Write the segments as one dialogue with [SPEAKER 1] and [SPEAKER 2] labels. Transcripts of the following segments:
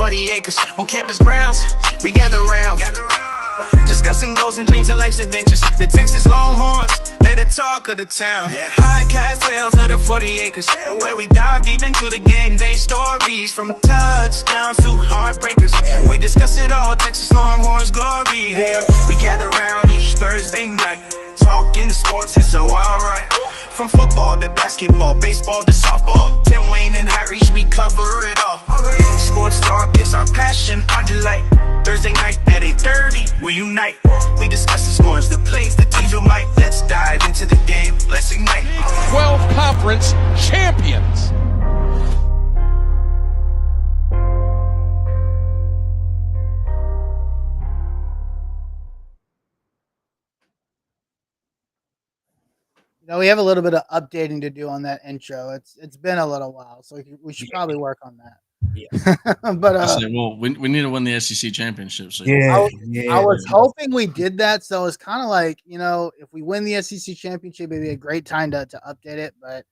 [SPEAKER 1] 40 acres on campus grounds. We gather round, discussing goals and dreams and life's adventures. The Texas Longhorns, they're the talk of the town. Podcast tales of the 40 acres, where we dive deep into the game day stories. From touchdowns to heartbreakers, we discuss it all. Texas Longhorns glory. Here we gather round each Thursday night, talking sports, it's so alright. From football to basketball, baseball to softball, Tim Wayne and Irish, we cover it all. Sports talk is our passion, our delight. Thursday night at 8:30, we unite. We discuss the scores, the plays, the teams you like. Let's dive into the game, let's ignite.
[SPEAKER 2] 12 conference champions.
[SPEAKER 3] We have a little bit of updating to do on that intro. It's been a little while, so we should probably work on that.
[SPEAKER 4] Yeah.
[SPEAKER 3] But
[SPEAKER 5] well, we need to win the SEC championship. So
[SPEAKER 3] I was hoping we did that, so it's kind of like, if we win the SEC championship, it'd be a great time to update it. But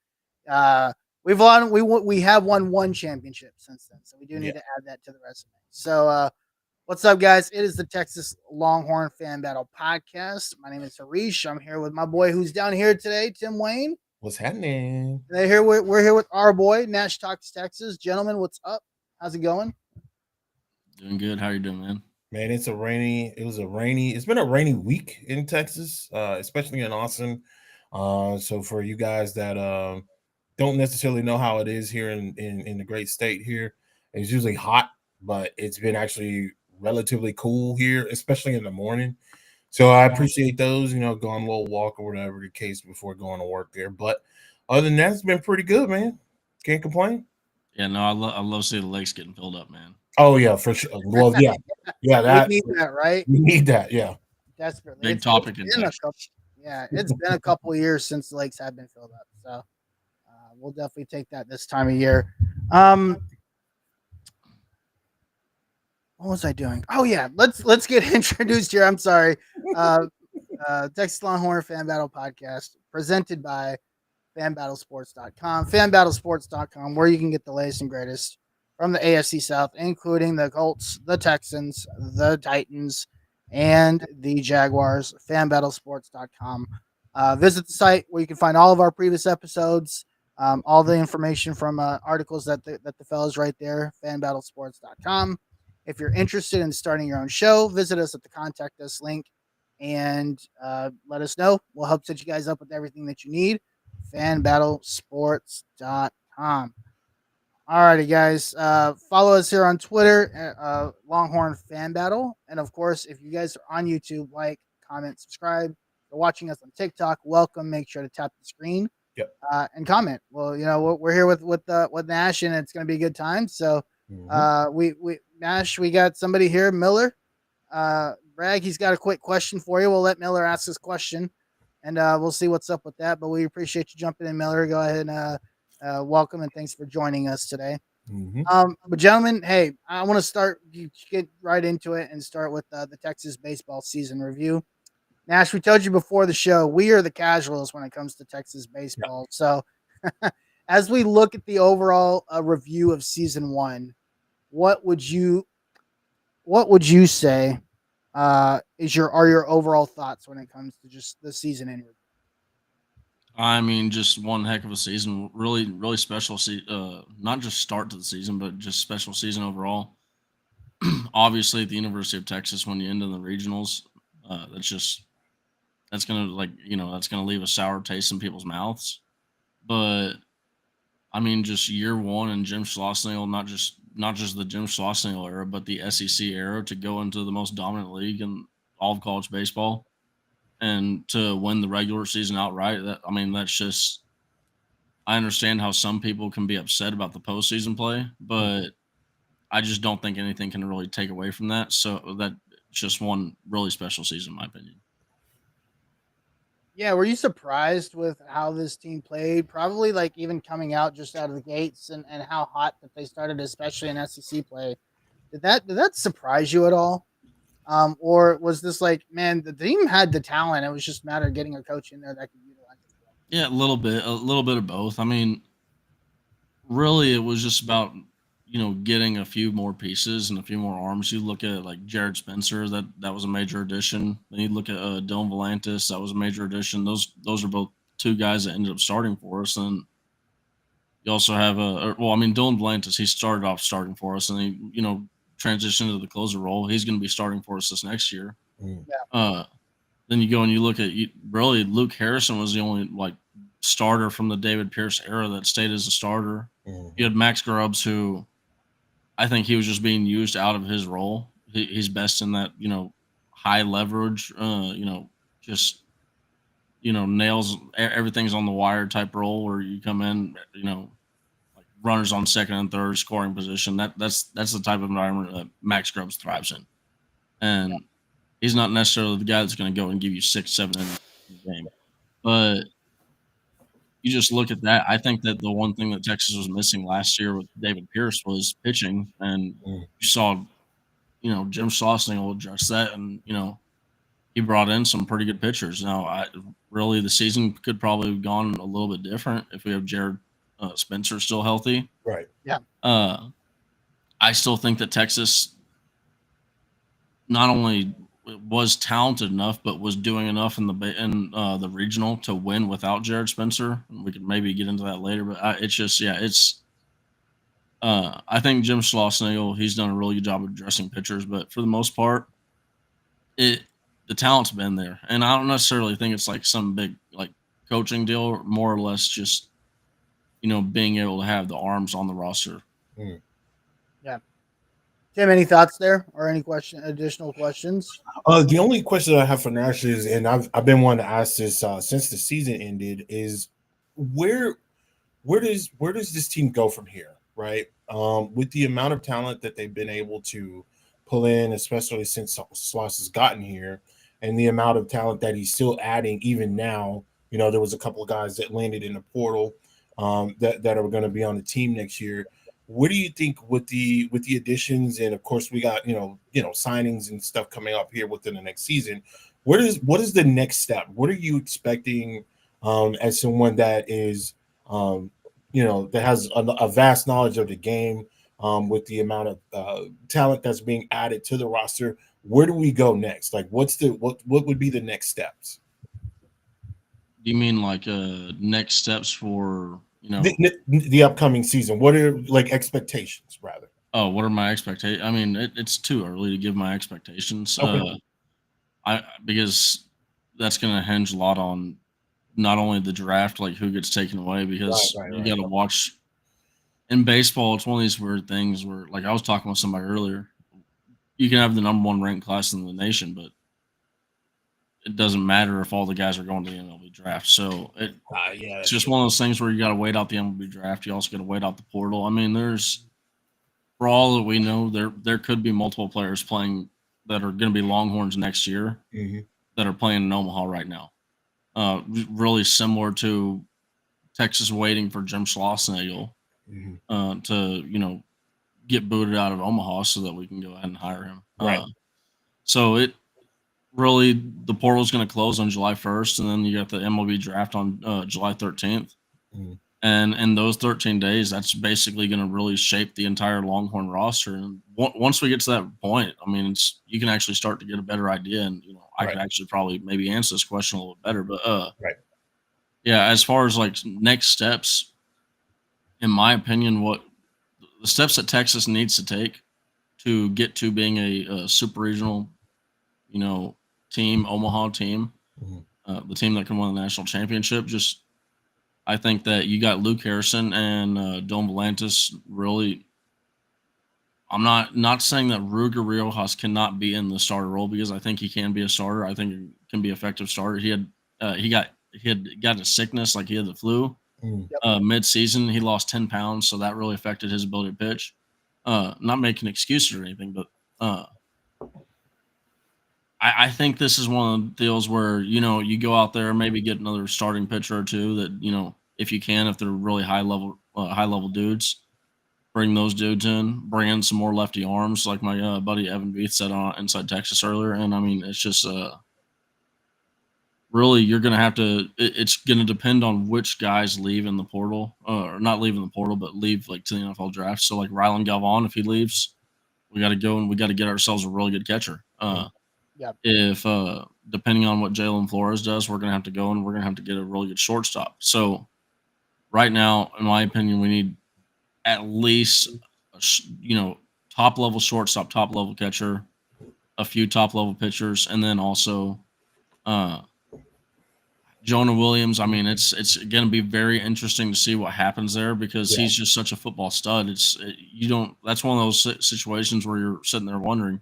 [SPEAKER 3] we have won one championship since then, so we do need to add that to the resume. So what's up, guys? It is the Texas Longhorn Fan Battle Podcast. My name is Harish. I'm here with my boy who's down here today, Tim Wayne.
[SPEAKER 4] What's happening?
[SPEAKER 3] We're here with our boy, Nash Talks Texas. Gentlemen, what's up? How's it going?
[SPEAKER 5] Doing good. How you doing, man?
[SPEAKER 4] Man, it's been a rainy week in Texas, especially in Austin. So for you guys that don't necessarily know how it is here in the great state here, it's usually hot, but it's been actually relatively cool here, especially in the morning. So I appreciate those, going on a little walk or whatever the case before going to work there. But other than that, it's been pretty good, man. Can't complain.
[SPEAKER 5] Yeah, no, I love seeing the lakes getting filled up, man.
[SPEAKER 4] Oh yeah, for sure. Well, yeah, that
[SPEAKER 3] we need that, right?
[SPEAKER 4] We need that, yeah.
[SPEAKER 3] Desperately.
[SPEAKER 5] Big topic in Texas.
[SPEAKER 3] It's been a couple of years since the lakes have been filled up, so we'll definitely take that this time of year. What was I doing? Oh yeah, let's get introduced here. I'm sorry. Texas Longhorn Fan Battle Podcast, presented by FanBattleSports.com. FanBattleSports.com, where you can get the latest and greatest from the AFC South, including the Colts, the Texans, the Titans, and the Jaguars. FanBattleSports.com. Visit the site where you can find all of our previous episodes, all the information from articles that the fellas right there. FanBattleSports.com. If you're interested in starting your own show, visit us at the Contact Us link and let us know. We'll help set you guys up with everything that you need. FanBattleSports.com. All righty, guys. Follow us here on Twitter, Longhorn Fan Battle. And, of course, if you guys are on YouTube, like, comment, subscribe. If you're watching us on TikTok, welcome. Make sure to tap the screen and comment. Well, we're here with Nash, and it's going to be a good time. So, Nash, we got somebody here, Miller. Bragg, he's got a quick question for you. We'll let Miller ask his question, and we'll see what's up with that. But we appreciate you jumping in, Miller. Go ahead and welcome, and thanks for joining us today. But gentlemen, hey, I want to get right into it and start with the Texas baseball season review. Nash, we told you before the show, we are the casuals when it comes to Texas baseball. So as we look at the overall review of season one, what would you say are your overall thoughts when it comes to just the season in review?
[SPEAKER 5] I mean, just one heck of a season. Really, really special. Not just start to the season, but just special season overall. Obviously, at the University of Texas, when you end in the regionals, that's gonna leave a sour taste in people's mouths. But I mean, just year one and Jim Schlossnagle, not just the Jim Schlossnagle era, but the SEC era, to go into the most dominant league in all of college baseball and to win the regular season outright. That's just, I understand how some people can be upset about the postseason play, but I just don't think anything can really take away from that. So that's just one really special season, in my opinion.
[SPEAKER 3] Yeah, were you surprised with how this team played? Probably like even coming out just out of the gates and how hot that they started, especially in SEC play. Did that surprise you at all? Or was this like, man, the team had the talent. It was just a matter of getting a coach in there that could utilize it.
[SPEAKER 5] Yeah, a little bit of both. I mean, really, it was just about getting a few more pieces and a few more arms. You look at like Jared Spencer, that was a major addition. Then you look at Dylan Volantis, that was a major addition. Those are both two guys that ended up starting for us. And you also have Dylan Volantis, he started off starting for us, and he transitioned to the closer role. He's going to be starting for us this next year.
[SPEAKER 4] Mm.
[SPEAKER 5] Then you go and you look at really Luke Harrison was the only like starter from the David Pierce era that stayed as a starter.
[SPEAKER 4] Mhm.
[SPEAKER 5] You had Max Grubbs, who I think he was just being used out of his role. He's best in that high leverage, just nails everything's on the wire type role where you come in, like runners on second and third scoring position. That's the type of environment that Max Grubbs thrives in, and he's not necessarily the guy that's going to go and give you 6-7 innings in the game. But you just look at that. I think that the one thing that Texas was missing last year with David Pierce was pitching, and
[SPEAKER 4] Mm.
[SPEAKER 5] you saw, Jim Schlossing will address that, and he brought in some pretty good pitchers. Now, really the season could probably have gone a little bit different if we have Jared Spencer still healthy.
[SPEAKER 4] Right.
[SPEAKER 5] I still think that Texas not only was talented enough, but was doing enough in the regional to win without Jared Spencer. We could maybe get into that later, but it's just it's. I think Jim Schlossnagle, he's done a really good job of addressing pitchers, but for the most part, the talent's been there, and I don't necessarily think it's like some big like coaching deal, more or less just being able to have the arms on the roster.
[SPEAKER 4] Mm.
[SPEAKER 3] Yeah. Tim, any thoughts there or any additional questions?
[SPEAKER 4] The only question I have for Nash is, and I've been wanting to ask this since the season ended, is where does this team go from here, right? With the amount of talent that they've been able to pull in, especially since Sloss has gotten here, and the amount of talent that he's still adding even now. There was a couple of guys that landed in the portal that are going to be on the team next year. What do you think with the additions, and of course we got signings and stuff coming up here within the next season? What is the next step? What are you expecting as someone that is that has a vast knowledge of the game with the amount of talent that's being added to the roster? Where do we go next? Like, what would be the next steps?
[SPEAKER 5] Do you mean like next steps for
[SPEAKER 4] the upcoming season? What are like expectations rather?
[SPEAKER 5] Oh, what are my expectations? I mean, it's too early to give my expectations.
[SPEAKER 4] Okay.
[SPEAKER 5] Because that's going to hinge a lot on not only the draft, like who gets taken away, because you got to watch. In baseball, it's one of these weird things where, like I was talking with somebody earlier, you can have the number one ranked class in the nation, but it doesn't matter if all the guys are going to the MLB draft. So it's just one of those things where you got to wait out the MLB draft. You also got to wait out the portal. I mean, for all that we know, there could be multiple players playing that are going to be Longhorns next year that are playing in Omaha right now. Really similar to Texas waiting for Jim Schlossnagle to get booted out of Omaha so that we can go ahead and hire him.
[SPEAKER 4] Right.
[SPEAKER 5] So really the portal is going to close on July 1st, and then you got the MLB draft on July 13th. And in those 13 days, that's basically going to really shape the entire Longhorn roster. And once we get to that point, I mean, you can actually start to get a better idea. And I could actually probably maybe answer this question a little bit better. But yeah, as far as like next steps, in my opinion, what the steps that Texas needs to take to get to being a super regional, team, Omaha team, the team that can win the national championship. I think that you got Luke Harrison and Dylan Volantis. Really, I'm not saying that Ruger Riojas cannot be in the starter role, because I think he can be a starter. I think he can be an effective starter. He had got a sickness, like he had the flu mid-season. He lost 10 pounds, so that really affected his ability to pitch. Not making excuses or anything, but I think this is one of the deals where you go out there, maybe get another starting pitcher or two that if you can, if they're really high level dudes, bring those dudes in, bring in some more lefty arms, like my buddy Evan Beath said on Inside Texas earlier. And I mean, it's just really you're going to have to. It's going to depend on which guys leave in the portal, or not leave in the portal, but leave like to the NFL draft. So like Rylan Galvan, if he leaves, we got to go and we got to get ourselves a really good catcher.
[SPEAKER 3] Yeah.
[SPEAKER 5] If depending on what Jalen Flores does, we're going to have to go and we're going to have to get a really good shortstop. So right now, in my opinion, we need at least top level shortstop, top level catcher, a few top level pitchers, and then also uh, Jonah Williams. I mean, it's going to be very interesting to see what happens there because he's just such a football stud. You don't. That's one of those situations where you're sitting there wondering,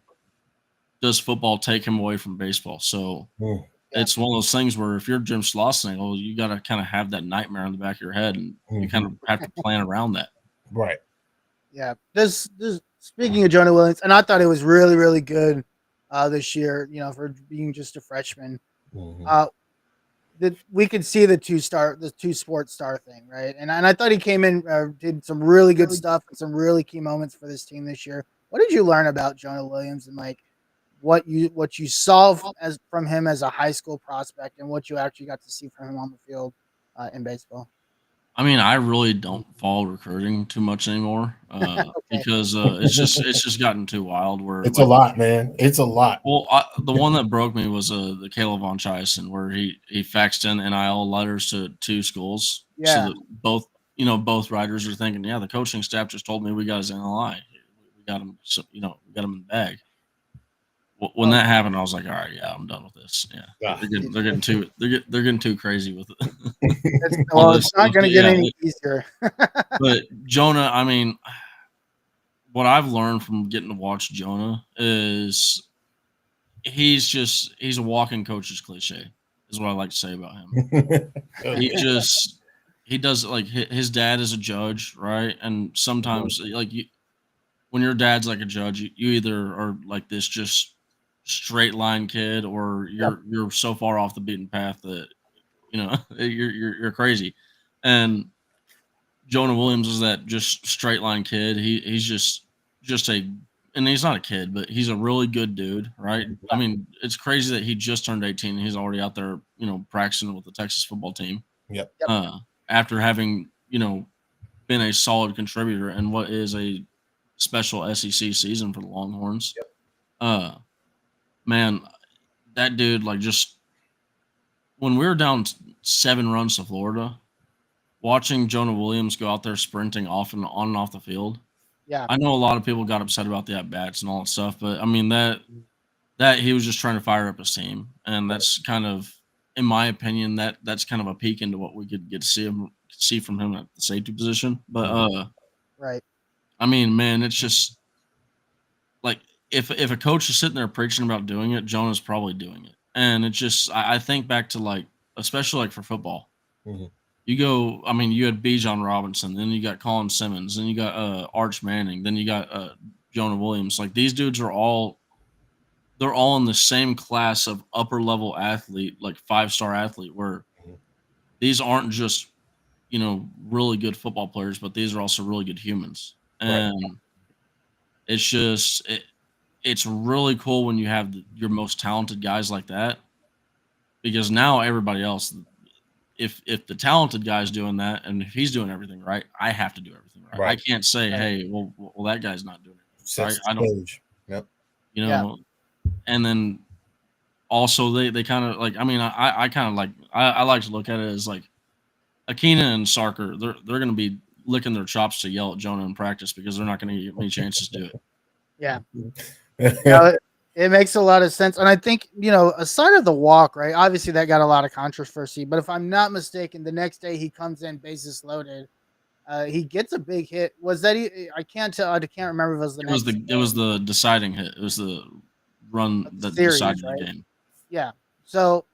[SPEAKER 5] does football take him away from baseball? So it's one of those things where if you're Jim Schlossnagle, you got to kind of have that nightmare in the back of your head, and you kind of have to plan around that.
[SPEAKER 4] Right.
[SPEAKER 3] Yeah. This speaking of Jonah Williams, and I thought it was really, really good this year, for being just a freshman. We could see the two sports star thing, right? And I thought he came in, did some really good stuff and some really key moments for this team this year. What did you learn about Jonah Williams and like what you saw from him as a high school prospect and what you actually got to see from him on the field in baseball?
[SPEAKER 5] I mean, I really don't follow recruiting too much anymore because it's just gotten too wild. Where
[SPEAKER 4] it's a lot, man. It's a lot.
[SPEAKER 5] Well, the one that broke me was the Caleb Von Chison, where he faxed in NIL letters to 2 schools.
[SPEAKER 3] Yeah.
[SPEAKER 5] So that both writers are thinking, yeah, the coaching staff just told me we got his NLI. We got him. So, we got him in the bag. When that happened, I was like, all right, yeah, I'm done with this. Yeah, they're getting too crazy with it.
[SPEAKER 3] It's not going to get any easier.
[SPEAKER 5] But Jonah, I mean, what I've learned from getting to watch Jonah is he's a walking coach's cliche, is what I like to say about him. He does, like, his dad is a judge, right? And sometimes like when your dad's like a judge, you either are like this just straight line kid, or you're so far off the beaten path that you're crazy. And Jonah Williams is that just straight line kid. He's just and he's not a kid, but he's a really good dude, right? I mean, it's crazy that he just turned 18 and he's already out there, practicing with the Texas football team.
[SPEAKER 4] Yep.
[SPEAKER 5] After having, been a solid contributor in what is a special SEC season for the Longhorns.
[SPEAKER 4] Yep.
[SPEAKER 5] Man, that dude, like, just when we were down 7 runs to Florida, watching Jonah Williams go out there sprinting off and on and off the field.
[SPEAKER 3] Yeah.
[SPEAKER 5] I know a lot of people got upset about the at-bats and all that stuff, but I mean that he was just trying to fire up his team, and that's kind of, in my opinion, that's kind of a peek into what we could get to see from him at the safety position. But
[SPEAKER 3] right.
[SPEAKER 5] I mean, man, it's just like if a coach is sitting there preaching about doing it, Jonah's probably doing it. And it's just I think back to, like, especially like for football. You go, I mean, you had Bijan Robinson, then you got Colin Simmons, then you got Arch Manning, then you got Jonah Williams. Like, these dudes are all in the same class of upper level athlete, like 5-star athlete, where these aren't just, really good football players, but these are also really good humans. And it's just it's really cool when you have your most talented guys like that, because now everybody else, if the talented guy's doing that and if he's doing everything right, I have to do everything right. I can't say, hey, well, that guy's not doing it right. I don't.
[SPEAKER 4] Yep.
[SPEAKER 5] And then also they kind of like, I mean, I kind of like, I like to look at it as like Akina and Sarker, they're going to be licking their chops to yell at Jonah in practice because they're not going to get many chances to do it.
[SPEAKER 3] Yeah. It makes a lot of sense. And I think, aside of the walk, right? Obviously that got a lot of controversy, but if I'm not mistaken, the next day he comes in bases loaded. He gets a big hit. Was that I can't tell. I can't remember if it was
[SPEAKER 5] it was the deciding hit. It was the run that decided the game.
[SPEAKER 3] Yeah. So,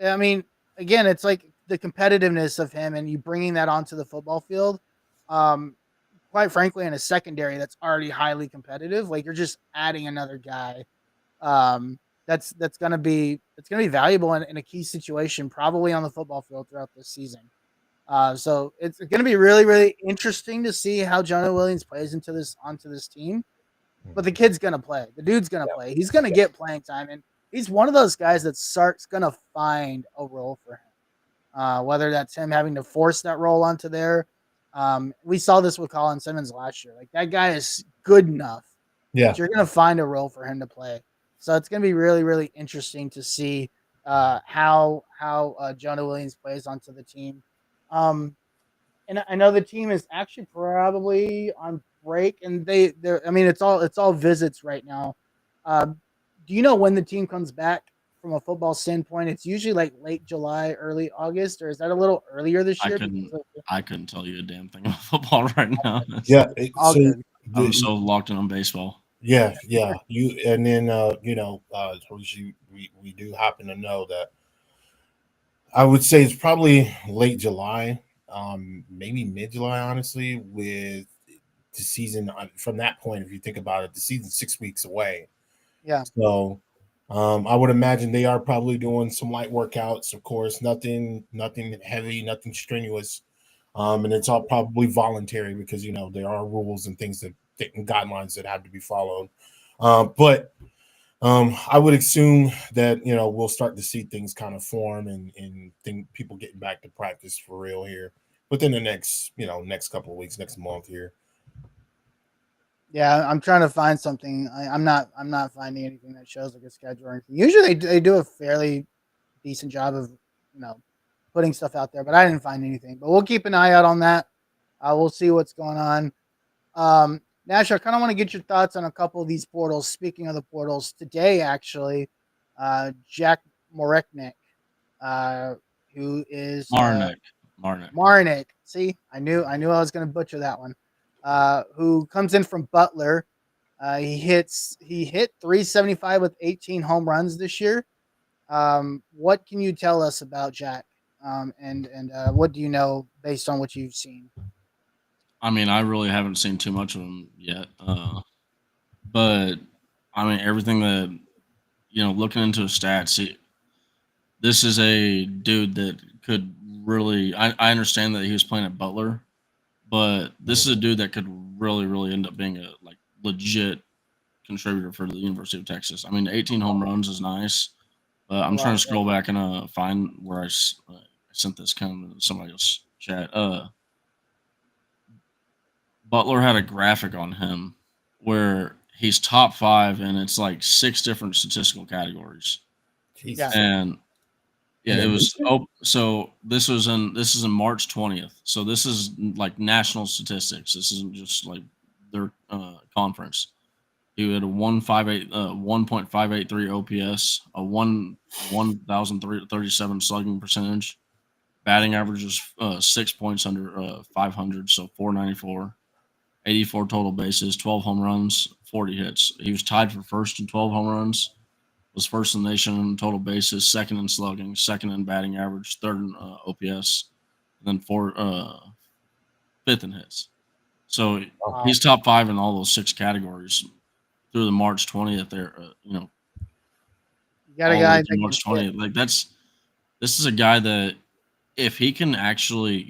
[SPEAKER 3] I mean, again, it's like the competitiveness of him and you bringing that onto the football field. Quite frankly, in a secondary that's already highly competitive, like you're just adding another guy. That's gonna be valuable in a key situation, probably on the football field throughout this season. So it's gonna be really, really interesting to see how Jonah Williams plays onto this team. But the kid's gonna play. The dude's gonna play. He's gonna get playing time, and he's one of those guys that starts gonna find a role for him. Whether that's him having to force that role onto there. We saw this with Colin Simmons last year. Like that guy is good enough
[SPEAKER 4] Yeah.
[SPEAKER 3] that you're gonna find a role for him to play. So it's gonna be really, really interesting to see how Jonah Williams plays onto the team. Um, and I know the team is actually probably on break, and they're. I mean, it's all visits right now. Do you know when the team comes back from a football standpoint? It's usually like late July, early August, or is that a little earlier this
[SPEAKER 5] I
[SPEAKER 3] year?
[SPEAKER 5] couldn't
[SPEAKER 3] Because of,
[SPEAKER 5] I couldn't tell you a damn thing about football right now.
[SPEAKER 4] Yeah.
[SPEAKER 3] all good.
[SPEAKER 5] I'm so locked in on baseball.
[SPEAKER 4] Yeah. You and then of course we do happen to know that I would say it's probably late July, maybe mid July, honestly, with the season from that point, if you think about it, the season's 6 weeks away.
[SPEAKER 3] Yeah,
[SPEAKER 4] So I would imagine they are probably doing some light workouts, of course, nothing heavy, nothing strenuous. And it's all probably voluntary because there are rules and things and guidelines that have to be followed. But I would assume that we'll start to see things kind of form and think people getting back to practice for real here within the next couple of weeks, next month here.
[SPEAKER 3] yeah. I'm trying to find something. I'm not finding anything that shows like a schedule or anything. Usually they do a fairly decent job of you know putting stuff out there, but I didn't find anything. But we'll keep an eye out on that. We'll see what's going on. Nash, I kind of want to get your thoughts on a couple of these portals. Speaking of the portals, today actually, Jack Moreknik, uh, who is
[SPEAKER 5] Marnick.
[SPEAKER 3] Marnik. See, I knew I was going to butcher that one. Who comes in from Butler. He hit 375 with 18 home runs this year. What can you tell us about Jack? And what do you know based on what you've seen?
[SPEAKER 5] I mean, I really haven't seen too much of him yet. But I mean, everything that looking into his stats, this is a dude that could really. I understand that he was playing at Butler, but this is a dude that could really, really end up being a like legit contributor for the University of Texas. I mean, 18 home runs is nice, but I'm trying to scroll back and find where I sent this comment to somebody else chat. Butler had a graphic on him where he's top five, and it's like six different statistical categories.
[SPEAKER 4] Jesus.
[SPEAKER 5] And yeah,
[SPEAKER 4] And
[SPEAKER 5] it
[SPEAKER 4] then
[SPEAKER 5] was. Oh, so this is in March 20th. So this is like national statistics. This isn't just like their conference. He had a 1.583 OPS, a 1,037 slugging percentage. Batting average is 6 points under 500, so 494. 84 total bases, 12 home runs, 40 hits. He was tied for first in 12 home runs, was first in the nation in total bases, second in slugging, second in batting average, third in OPS, and then fifth in hits. So he's top five in all those six categories through the March 20th. There,
[SPEAKER 3] You got a
[SPEAKER 5] all the
[SPEAKER 3] guy
[SPEAKER 5] way
[SPEAKER 3] that
[SPEAKER 5] through
[SPEAKER 3] can
[SPEAKER 5] March
[SPEAKER 3] hit.
[SPEAKER 5] 20th. Like this is a guy that if he can actually,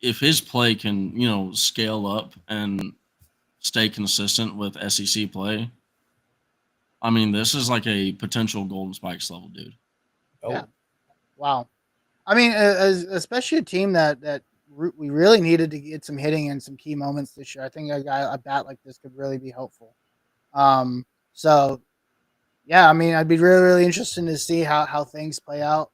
[SPEAKER 5] if his play can, scale up and stay consistent with SEC play, I mean, this is like a potential Golden Spikes level dude.
[SPEAKER 3] Yeah. Wow. I mean, especially a team that we really needed to get some hitting and some key moments this year. I think a bat like this could really be helpful. So yeah, I mean, I'd be really, really interested to see how things play out.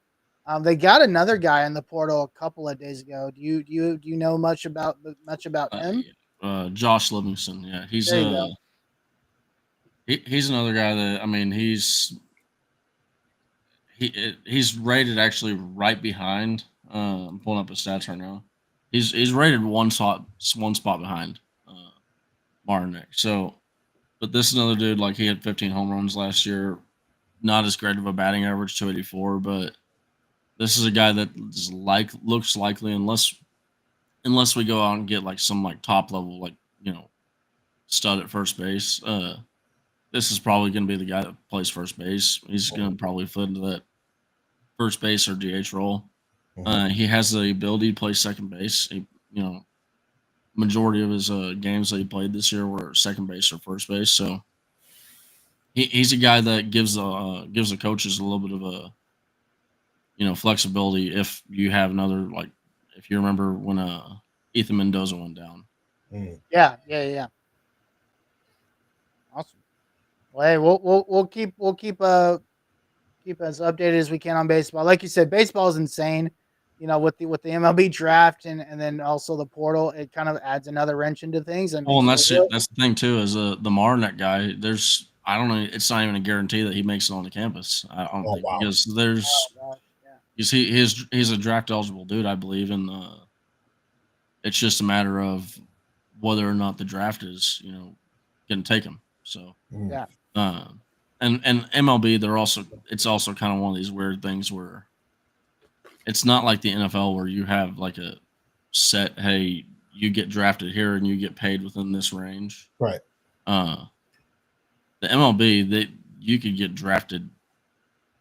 [SPEAKER 3] They got another guy in the portal a couple of days ago. Do you know much about him?
[SPEAKER 5] Josh Livingston, yeah,
[SPEAKER 3] There you go.
[SPEAKER 5] he's another guy that I mean he's rated actually right behind. I'm pulling up his stats right now. He's rated one spot behind Martinek. So, but this is another dude like he had 15 home runs last year. Not as great of a batting average, 284, but this is a guy that is looks likely unless we go out and get like some like top level like stud at first base. This is probably going to be the guy that plays first base. He's going to probably fit into that first base or DH role. He has the ability to play second base. Majority of his games that he played this year were second base or first base. So he's a guy that gives the coaches a little bit of a flexibility if you have another like if you remember when Ethan Mendoza went down.
[SPEAKER 4] Mm.
[SPEAKER 3] Yeah. Awesome. Well, hey, we'll keep as updated as we can on baseball. Like you said, baseball is insane. With the MLB draft and then also the portal, it kind of adds another wrench into things and
[SPEAKER 5] Well,
[SPEAKER 3] makes
[SPEAKER 5] and
[SPEAKER 3] it a real.
[SPEAKER 5] that's the thing too is the Marnet guy. I don't know. It's not even a guarantee that he makes it on the campus. I don't
[SPEAKER 4] Oh
[SPEAKER 5] think
[SPEAKER 4] wow.
[SPEAKER 5] because
[SPEAKER 3] Oh gosh, yeah.
[SPEAKER 5] he's a draft eligible dude, I believe, and it's just a matter of whether or not the draft is going to take him. So
[SPEAKER 4] Mm.
[SPEAKER 3] Yeah.
[SPEAKER 5] uh, and MLB, it's also kind of one of these weird things where it's not like the NFL where you have like a set, hey, you get drafted here and you get paid within this range.
[SPEAKER 4] Right.
[SPEAKER 5] Uh, the MLB, you could get drafted,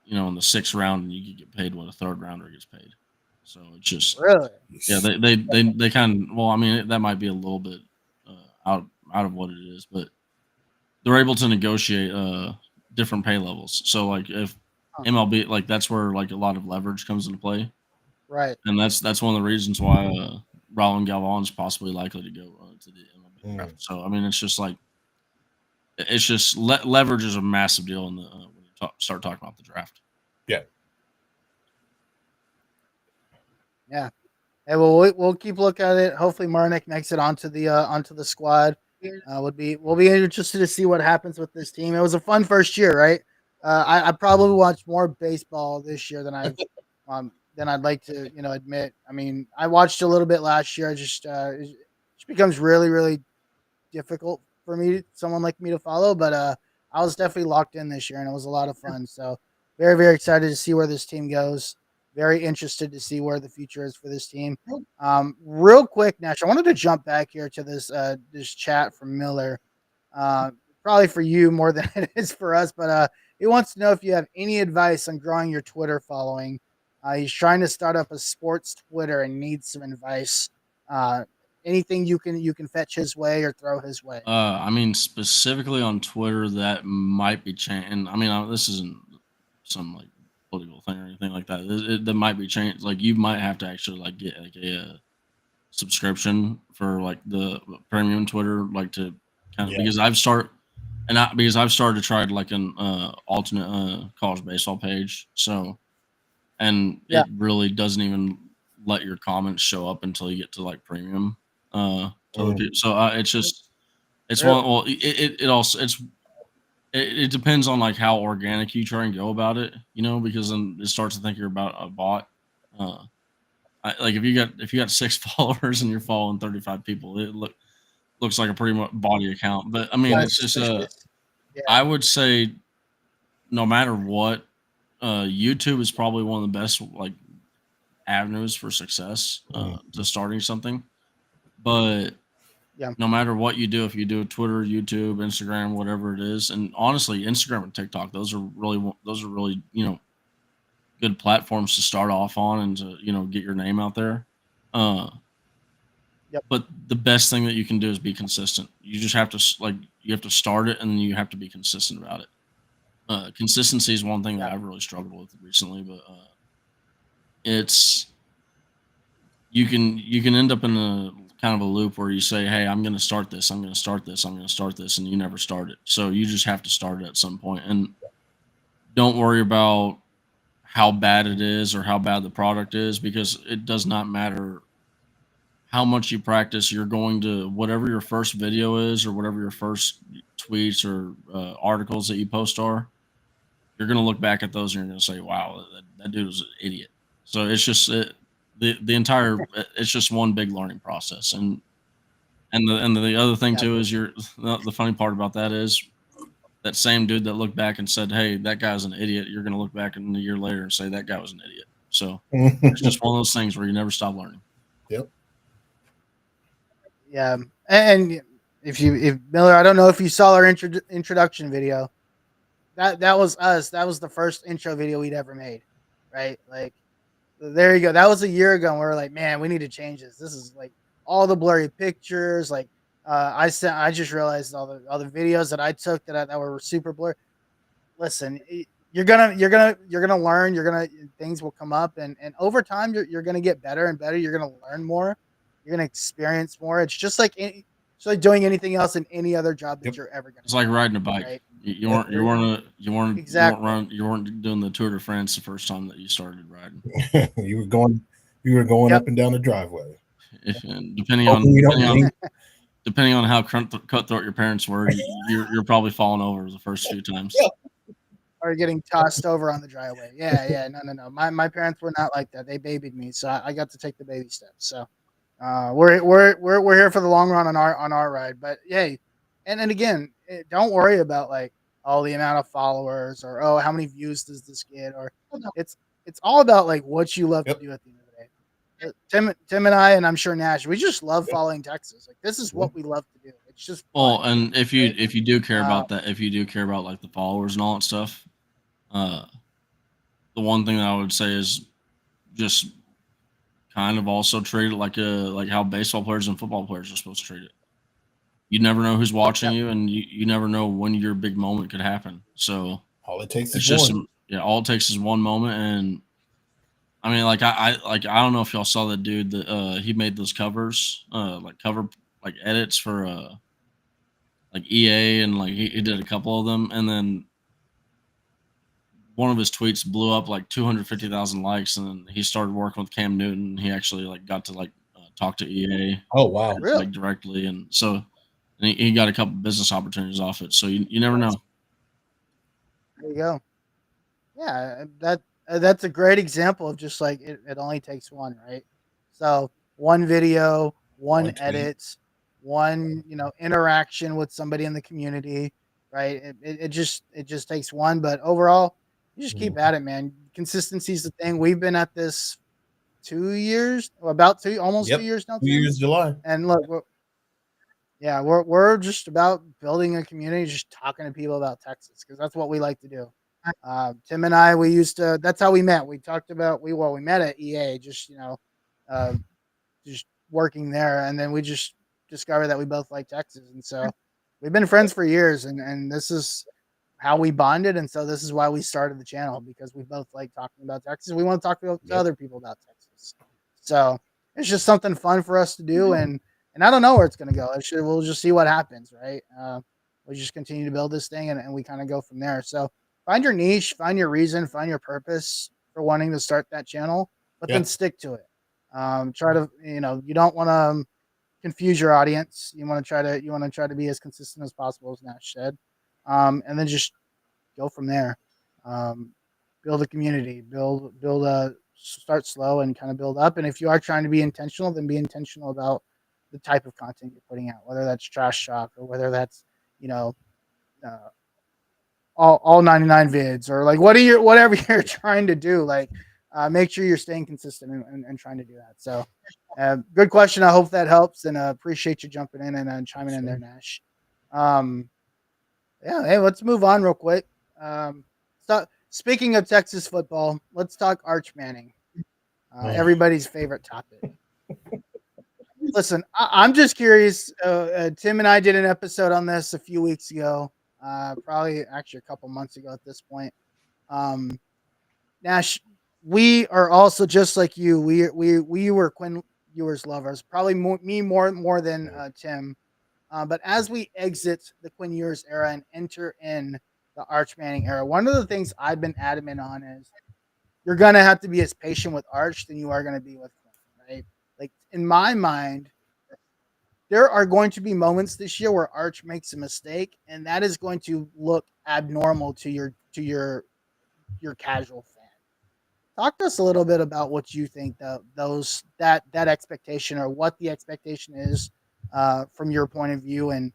[SPEAKER 5] in the sixth round and you could get paid what a third rounder gets paid. So it's just
[SPEAKER 3] Really?
[SPEAKER 5] yeah,
[SPEAKER 4] Yes.
[SPEAKER 5] they kind of well, I mean that might be a little bit out of what it is, but they're able to negotiate different pay levels. So like if
[SPEAKER 3] Huh.
[SPEAKER 5] MLB like that's where like a lot of leverage comes into play.
[SPEAKER 3] Right.
[SPEAKER 5] And that's one of the reasons why Raul Galvan is possibly likely to go to the MLB draft.
[SPEAKER 4] Mm.
[SPEAKER 5] So I mean, it's just like it's just leverage is a massive deal in the when you start talking about the draft.
[SPEAKER 4] Yeah.
[SPEAKER 3] Yeah. Hey, well, we'll keep a look at it. Hopefully, Marnik makes it onto the squad. We'll be interested to see what happens with this team. It was a fun first year, right? I probably watched more baseball this year than I'd like to admit. I mean, I watched a little bit last year. It just becomes really really difficult for someone like me to follow. But I was definitely locked in this year, and it was a lot of fun. So very very excited to see where this team goes. Very interested to see where the future is for this team. Real quick, Nash, I wanted to jump back here to this chat from Miller. Uh, Probably for you more than it is for us, but he wants to know if you have any advice on growing your Twitter following. He's trying to start up a sports Twitter and needs some advice. Uh, Anything you can fetch his way or throw his way.
[SPEAKER 5] I mean, specifically on Twitter, that might be changed. I mean, this isn't some like political thing or anything like that. That might be changed. Like you might have to actually like get like a subscription for like the premium Twitter, like to kind of
[SPEAKER 4] Yeah.
[SPEAKER 5] because I've started to try like an alternate college baseball page. So and
[SPEAKER 3] Yeah,
[SPEAKER 5] it really doesn't even let your comments show up until you get to like premium to other
[SPEAKER 4] Mm.
[SPEAKER 5] people. So it's
[SPEAKER 3] really.
[SPEAKER 5] one. Well, it also it depends on like how organic you try and go about it, because then it starts to think you're about a bot. Uh, like if you got six followers and you're following 35 people, it looks like a pretty much body account. But I mean,
[SPEAKER 3] Kind of
[SPEAKER 5] it's just
[SPEAKER 3] suspicious. Yeah,
[SPEAKER 5] I would say no matter what, YouTube is probably one of the best like avenues for success
[SPEAKER 4] Mm.
[SPEAKER 5] to starting something. But
[SPEAKER 3] yeah,
[SPEAKER 5] no matter what you do, if you do Twitter, YouTube, Instagram, whatever it is, and honestly, Instagram and TikTok, those are really good platforms to start off on and to get your name out there. Uh,
[SPEAKER 3] yep,
[SPEAKER 5] but the best thing that you can do is be consistent. You just have to you have to start it and then you have to be consistent about it. Consistency is one thing that
[SPEAKER 3] yeah,
[SPEAKER 5] I've really struggled with recently, but it's you can end up in a kind of a loop where you say, "Hey, I'm going to start this. I'm going to start this. I'm going to start this," and you never start it. So you just have to start it at some point, and don't worry about how bad it is or how bad the product is because it does not matter how much you practice. You're going to whatever your first video is or whatever your first tweets or articles that you post are. You're going to look back at those and you're going to say, "Wow, that dude was an idiot." So it's just the entire. It's just one big learning process, and the other thing
[SPEAKER 3] yeah,
[SPEAKER 5] too is the funny part about that is that same dude that looked back and said, "Hey, that guy's an idiot." You're going to look back in a year later and say that guy was an idiot. So it's just one of those things where you never stop learning.
[SPEAKER 4] Yep.
[SPEAKER 3] yeah. And if Miller, I don't know if you saw our introduction video. That was us. That was the first intro video we'd ever made, right? Like, there you go. That was a year ago. And we were like, man, we need to change this. This is like all the blurry pictures. Like, I just realized all the videos that I took that were super blurry. listen, you're gonna learn. Things will come up, and over time, you're gonna get better and better. You're gonna learn more. You're gonna experience more. It's just like doing anything else in any other job that
[SPEAKER 4] Yep.
[SPEAKER 3] you're ever gonna.
[SPEAKER 5] It's like riding a bike.
[SPEAKER 3] Right? Exactly.
[SPEAKER 5] You weren't doing the Tour de France the first time that you started riding.
[SPEAKER 4] you were going
[SPEAKER 3] Yep.
[SPEAKER 4] up and down the driveway.
[SPEAKER 5] If depending on how cutthroat your parents were, you're probably falling over the first few times.
[SPEAKER 3] Or getting tossed over on the driveway. Yeah. No. My parents were not like that. They babied me, so I got to take the baby steps. So we're here for the long run on our ride. But hey, and again, don't worry about like the amount of followers or how many views does this get, or it's all about like what you love
[SPEAKER 4] Yep.
[SPEAKER 3] to do at the end of the day. Tim and I, and I'm sure Nash, we just love following Texas. Like this is what we love to do. It's just
[SPEAKER 5] Well,
[SPEAKER 3] fun.
[SPEAKER 5] and if you do care about that, if you do care about like the followers and all that stuff, the one thing that I would say is just kind of also treat it like how baseball players and football players are supposed to treat it. You never know who's watching you, and you never know when your big moment could happen. So
[SPEAKER 4] All it takes
[SPEAKER 5] it's
[SPEAKER 4] is
[SPEAKER 5] just
[SPEAKER 4] one.
[SPEAKER 5] all it takes is one moment. And I mean, like I don't know if y'all saw that dude that he made those covers, like edits for like EA, and like he did a couple of them, and then one of his tweets blew up like 250,000 likes, and then he started working with Cam Newton. He actually like got to like talk to EA
[SPEAKER 4] Oh wow.
[SPEAKER 3] Really?
[SPEAKER 5] like directly, and so he got a couple business opportunities off it. So you never know.
[SPEAKER 3] There you go. Yeah, that's a great example of just like it only takes one, right? So one video, one
[SPEAKER 4] One tweet.
[SPEAKER 3] edit, one interaction with somebody in the community, right? It just takes one, but overall, you just keep at it, man. Consistency is the thing. We've been at this 2 years, almost 2 years now,
[SPEAKER 4] 2 years July.
[SPEAKER 3] and look, we're just about building a community, just talking to people about Texas because that's what we like to do. Tim and I, that's how we met. We talked about we met at EA, just uh, just working there, and then we just discovered that we both like Texas, and so we've been friends for years, and this is how we bonded, and so this is why we started the channel because we both like talking about Texas. We want to talk to other people about Texas, so it's just something fun for us to do, and I don't know where it's going to go. We'll just see what happens, right? We just continue to build this thing, and we kind of go from there. So find your niche, find your reason, find your purpose for wanting to start that channel, but then stick to it. Try to, you don't want to confuse your audience. You want to try to be as consistent as possible, as Nash said, and then just go from there. Build a community, start slow and kind of build up. And if you are trying to be intentional, then be intentional about the type of content you're putting out, whether that's trash talk or whether that's, all 99 vids or like whatever you're trying to do. Like, make sure you're staying consistent and trying to do that. So, good question. I hope that helps, and appreciate you jumping in and chiming in there, Nash. Yeah. Hey, let's move on real quick. Speaking of Texas football, let's talk Arch Manning. Everybody's favorite topic. Listen, I'm just curious. Tim and I did an episode on this a few weeks ago, probably actually a couple months ago at this point. Nash, we are also just like you. We were Quinn Ewers lovers, probably more than Tim. But as we exit the Quinn Ewers era and enter in the Arch Manning era, one of the things I've been adamant on is you're gonna have to be as patient with Arch than you are gonna be with Quinn, right? Like in my mind, there are going to be moments this year where Arch makes a mistake, and that is going to look abnormal to your casual fan. Talk to us a little bit about what you think that expectation or what the expectation is from your point of view, and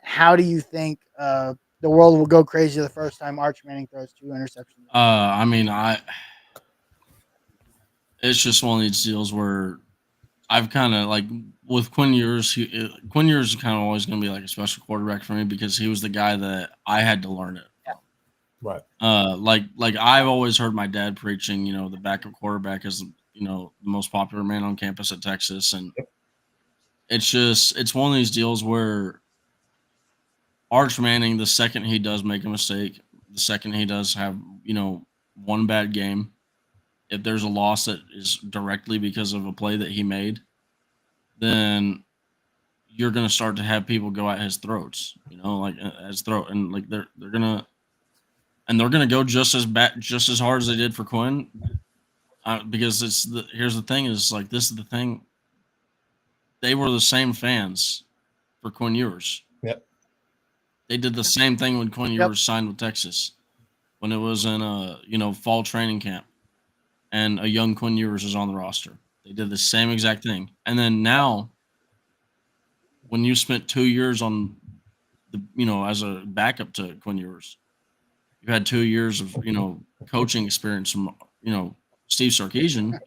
[SPEAKER 3] how do you think the world will go crazy the first time Arch Manning throws 2 interceptions?
[SPEAKER 5] I mean, it's just one of these deals where I've kind of like with Quinn Ewers. Quinn Ewers is kind of always going to be like a special quarterback for me because he was the guy that I had to learn it.
[SPEAKER 4] Right.
[SPEAKER 5] Like I've always heard my dad preaching, the backup quarterback is, the most popular man on campus at Texas. And it's one of these deals where Arch Manning, the second he does make a mistake, the second he does have, one bad game, if there's a loss that is directly because of a play that he made, then you're gonna start to have people go at his throats, like his throat, and like they're gonna go just as bad, just as hard as they did for Quinn, because here's the thing is like this is the thing, they were the same fans for Quinn Ewers.
[SPEAKER 4] Yep.
[SPEAKER 5] They did the same thing when Quinn
[SPEAKER 3] Yep.
[SPEAKER 5] Ewers signed with Texas, when it was in a fall training camp, and a young Quinn Ewers is on the roster. They did the same exact thing, and then now when you spent 2 years on as a backup to Quinn Ewers, you had 2 years of coaching experience from Steve Sarkisian.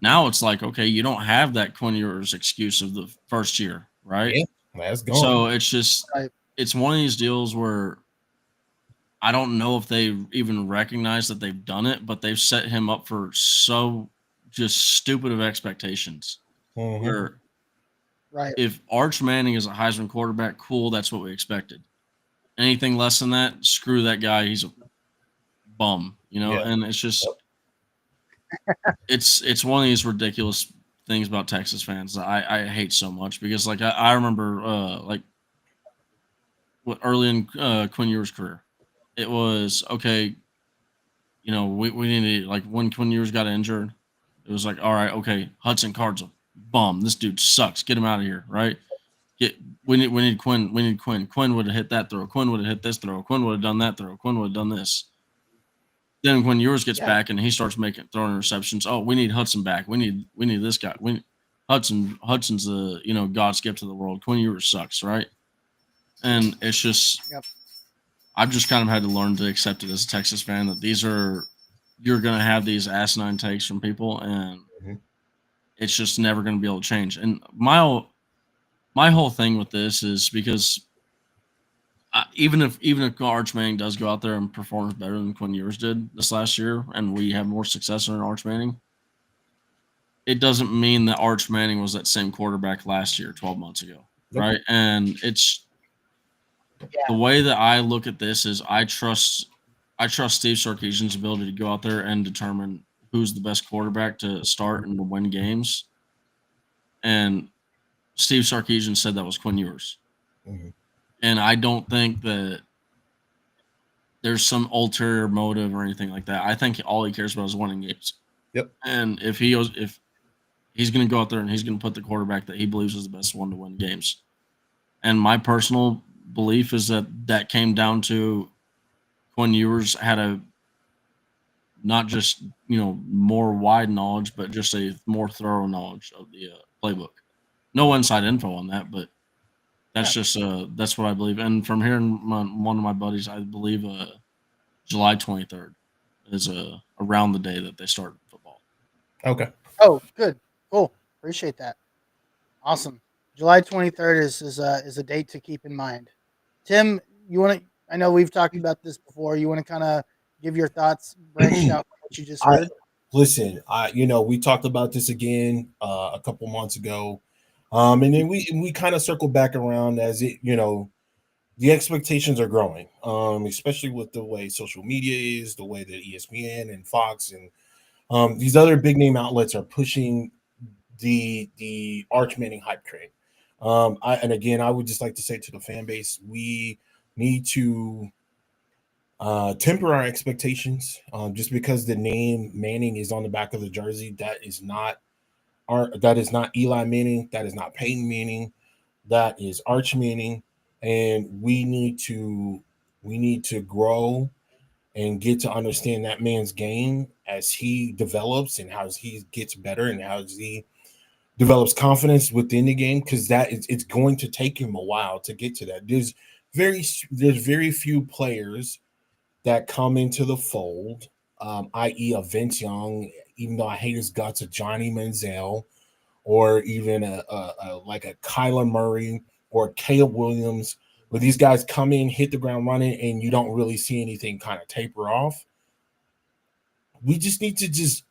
[SPEAKER 5] Now it's like, okay, you don't have that Quinn Ewers excuse of the first year, right?
[SPEAKER 4] Yeah, that's gone.
[SPEAKER 5] So it's just
[SPEAKER 3] Right.
[SPEAKER 5] it's one of these deals where I don't know if they even recognize that they've done it, but they've set him up for so just stupid of expectations.
[SPEAKER 4] Mhm.
[SPEAKER 5] Where
[SPEAKER 3] Right.
[SPEAKER 5] if Arch Manning is a Heisman quarterback, cool, that's what we expected. Anything less than that, screw that guy. He's a bum,
[SPEAKER 4] Yeah.
[SPEAKER 5] and it's just
[SPEAKER 4] Yep.
[SPEAKER 5] it's one of these ridiculous things about Texas fans that I hate so much, because like I remember like what early in Quinn Ewers' career, it was okay. We need to, like, when Quinn Ewers got injured, it was like, all right, okay, Hudson Card's a bum. This dude sucks. Get him out of here, right? We need Quinn. We need Quinn. Quinn would have hit that throw. Quinn would have hit this throw. Quinn would have done that throw. Quinn would have done this. Then when Ewers gets
[SPEAKER 3] Yeah.
[SPEAKER 5] back and he starts throwing interceptions, oh, we need Hudson back. We need this guy. Hudson's the God's gift to the world. Quinn Ewers sucks, right? And it's just
[SPEAKER 3] Yep.
[SPEAKER 5] I've just kind of had to learn to accept it as a Texas fan, that you're gonna have these asinine takes from people, and
[SPEAKER 4] Mhm.
[SPEAKER 5] it's just never gonna be able to change. And my whole thing with this is because even if Arch Manning does go out there and performs better than Quinn Ewers did this last year, and we have more success in Arch Manning, it doesn't mean that Arch Manning was that same quarterback last year, 12 months ago,
[SPEAKER 4] Yep.
[SPEAKER 5] right? And it's
[SPEAKER 3] Yeah.
[SPEAKER 5] the way that I look at this is I trust Steve Sarkisian's ability to go out there and determine who's the best quarterback to start and to win games. And Steve Sarkisian said that was Quinn Ewers.
[SPEAKER 4] Mhm.
[SPEAKER 5] And I don't think that there's some ulterior motive or anything like that. I think all he cares about is winning games.
[SPEAKER 4] Yep.
[SPEAKER 5] And if he's going to go out there and he's going to put the quarterback that he believes is the best one to win games. And my personal belief is that came down to Quinn Ewers had a not just more wide knowledge, but just a more thorough knowledge of the playbook. No inside info on that, but that's just that's what I believe. And from hearing one of my buddies, I believe July 23rd is around the day that they start football.
[SPEAKER 4] Okay.
[SPEAKER 3] Oh, good. Cool. Appreciate that. Awesome. July 23rd is a date to keep in mind. Tim, you want to? I know we've talked about this before. You want to kind of give your thoughts, branched out from what you just heard?
[SPEAKER 4] Listen, we talked about this again a couple months ago, and then we kind of circled back around as the expectations are growing, especially with the way social media is, the way that ESPN and Fox and these other big name outlets are pushing the Arch Manning hype train. I would just like to say to the fan base, we need to temper our expectations. Just because the name Manning is on the back of the jersey, that is not Eli Manning, that is not Peyton Manning, that is Arch Manning, and we need to grow and get to understand that man's game as he develops and how he gets better and how he develops confidence within the game, because it's going to take him a while to get to that. There's very few players that come into the fold, i.e., a Vince Young, even though I hate his guts, a Johnny Manziel, or even like a Kyler Murray or Caleb Williams, where these guys come in, hit the ground running, and you don't really see anything kind of taper off. We just need to just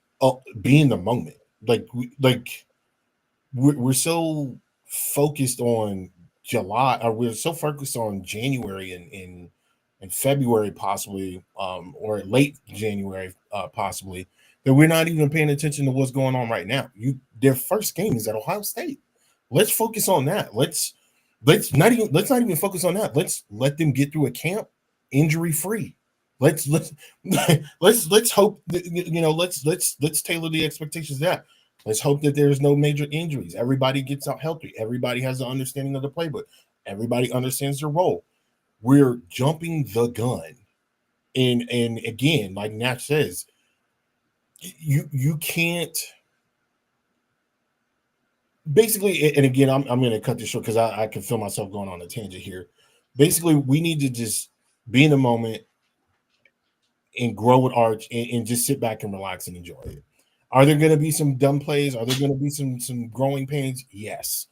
[SPEAKER 4] be in the moment. We're so focused on July, or we're so focused on January and in February, possibly, or late January, possibly, that we're not even paying attention to what's going on right now. Their first game is at Ohio State. Let's focus on that. Let's not even focus on that. Let's let them get through a camp injury free. Let's let's hope that, let's tailor the expectations to that. Let's hope that there's no major injuries. Everybody gets out healthy. Everybody has an understanding of the playbook. Everybody understands their role. We're jumping the gun. And again, like Nash says, you can't basically, and again, I'm going to cut this short because I can feel myself going on a tangent here. Basically, we need to just be in the moment and grow with Arch and just sit back and relax and enjoy it. Are there going to be some dumb plays? Are there going to be some growing pains? Yes.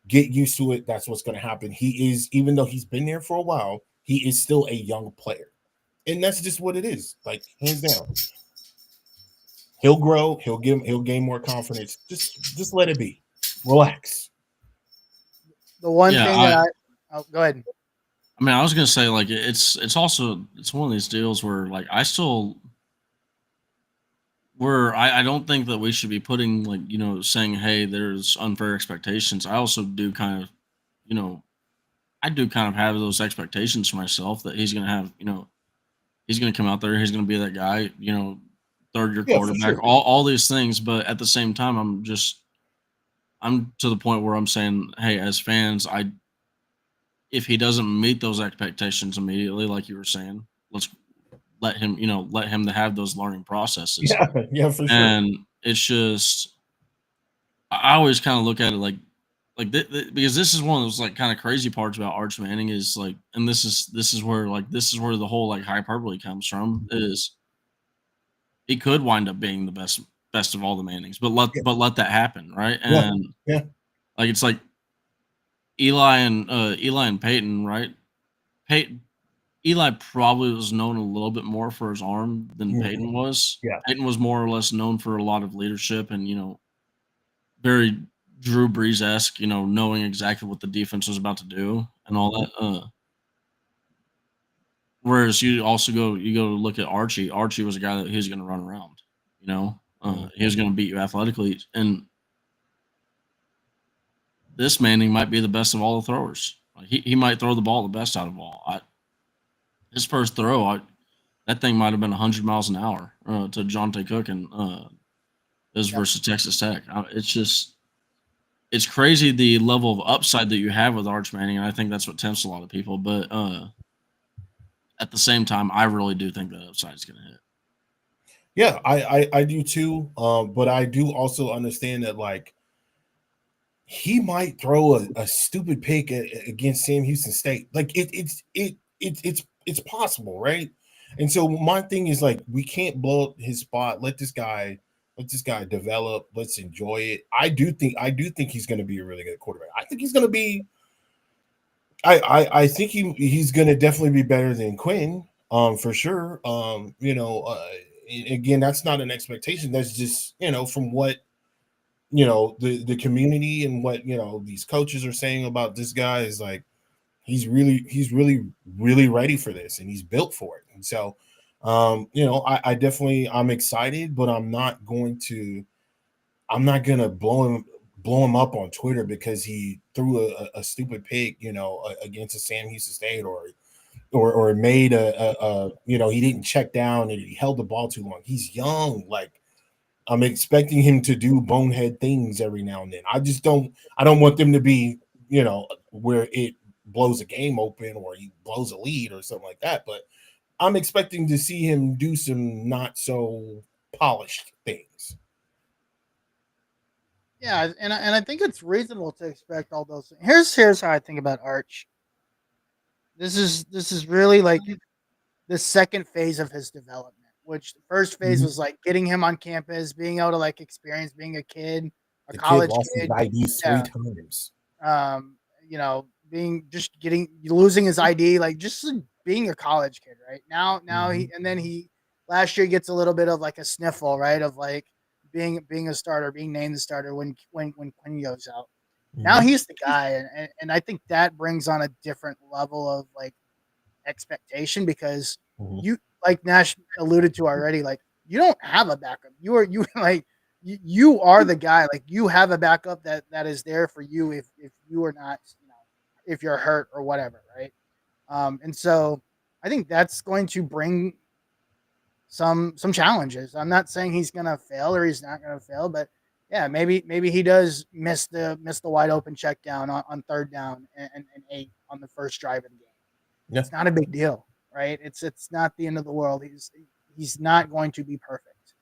[SPEAKER 4] Get used to it. That's what's going to happen. He is, even though he's been there for a while, he is still a young player. And that's just what it is. Like, hands down. He'll grow, he'll gain more confidence. Just let it be. Relax.
[SPEAKER 3] The one
[SPEAKER 5] Yeah,
[SPEAKER 3] thing that go ahead.
[SPEAKER 5] I mean, I was gonna say like it's also it's one of these deals where like I don't think that we should be putting like saying hey there's unfair expectations. I also do kind of you know I do kind of have those expectations for myself that he's gonna have he's gonna come out there, he's gonna be that guy, third year
[SPEAKER 4] Yeah, for
[SPEAKER 5] quarterback,
[SPEAKER 4] sure.
[SPEAKER 5] all these things. But at the same time, I'm to the point where I'm saying hey, as fans, if he doesn't meet those expectations immediately, like you were saying, let's let him to have those learning processes.
[SPEAKER 4] Yeah, yeah, for sure.
[SPEAKER 5] And it's just, I always kind of look at it because this is one of those like kind of crazy parts about Arch Manning is like, and this is where the whole like hyperbole comes from is he could wind up being the best of all the Mannings, but
[SPEAKER 4] Yeah,
[SPEAKER 5] let that happen, right?
[SPEAKER 4] yeah,
[SPEAKER 5] And
[SPEAKER 4] yeah.
[SPEAKER 5] like it's like Eli and Peyton, right? Peyton Eli probably was known a little bit more for his arm than
[SPEAKER 4] Mhm.
[SPEAKER 5] Peyton was.
[SPEAKER 4] Yeah.
[SPEAKER 5] Peyton was more or less known for a lot of leadership and, very Drew Brees esque, knowing exactly what the defense was about to do and all
[SPEAKER 4] Mhm.
[SPEAKER 5] that. Whereas you go look at Archie. Archie was a guy that he was going to run around. He
[SPEAKER 4] Mhm.
[SPEAKER 5] was going to beat you athletically, and this Manning might be the best of all the throwers. Like, he might throw the ball the best out of all. His first throw, that thing might have been 100 miles an hour to Jonte Cook and this
[SPEAKER 3] Yep.
[SPEAKER 5] versus Texas Tech. It's crazy the level of upside that you have with Arch Manning, and I think that's what tempts a lot of people. But at the same time, I really do think that upside is going to hit.
[SPEAKER 4] Yeah, I do too. But I do also understand that like he might throw a stupid pick against Sam Houston State. Like it's possible, right? And so my thing is like we can't blow up his spot. Let this guy develop. Let's enjoy it. I do think he's going to be a really good quarterback. I think he's going to be. I think he's going to definitely be better than Quinn. For sure. Again, that's not an expectation. That's just from what the community and what these coaches are saying about this guy is like he's really ready for this and he's built for it. And so I definitely I'm excited, but I'm not gonna blow him up on Twitter because he threw a stupid pick against a Sam Houston State or made he didn't check down and he held the ball too long. He's young. Like I'm expecting him to do bonehead things every now and then. I don't want them to be, where it blows a game open or he blows a lead or something like that. But I'm expecting to see him do some not so polished things.
[SPEAKER 3] Yeah, and I think it's reasonable to expect all those things. Here's how I think about Arch. This is really like the second phase of his development. Which the first phase
[SPEAKER 4] Mhm.
[SPEAKER 3] was like getting him on campus, being able to like experience being a kid, a
[SPEAKER 4] The kid
[SPEAKER 3] college
[SPEAKER 4] lost his
[SPEAKER 3] kid.
[SPEAKER 4] IDs three
[SPEAKER 3] Yeah,
[SPEAKER 4] times.
[SPEAKER 3] being just getting losing his ID, like just being a college kid, right? Now
[SPEAKER 4] Mhm.
[SPEAKER 3] he and then he last year gets a little bit of like a sniffle, right? Of like being a starter, being named the starter when Quinn goes out. Now
[SPEAKER 4] Mhm.
[SPEAKER 3] he's the guy, and I think that brings on a different level of like expectation because
[SPEAKER 4] Mhm.
[SPEAKER 3] you, like Nash alluded to already, like you don't have a backup. You like you are the guy. Like you have a backup that is there for you if you are not, if you're hurt or whatever, right? And so I think that's going to bring some challenges. I'm not saying he's gonna fail or he's not gonna fail, but yeah, maybe he does miss the wide open check down on third down and 8 on the first drive of the game.
[SPEAKER 4] Yeah.
[SPEAKER 3] It's not a big deal, right? It's not the end of the world. He's not going to be perfect.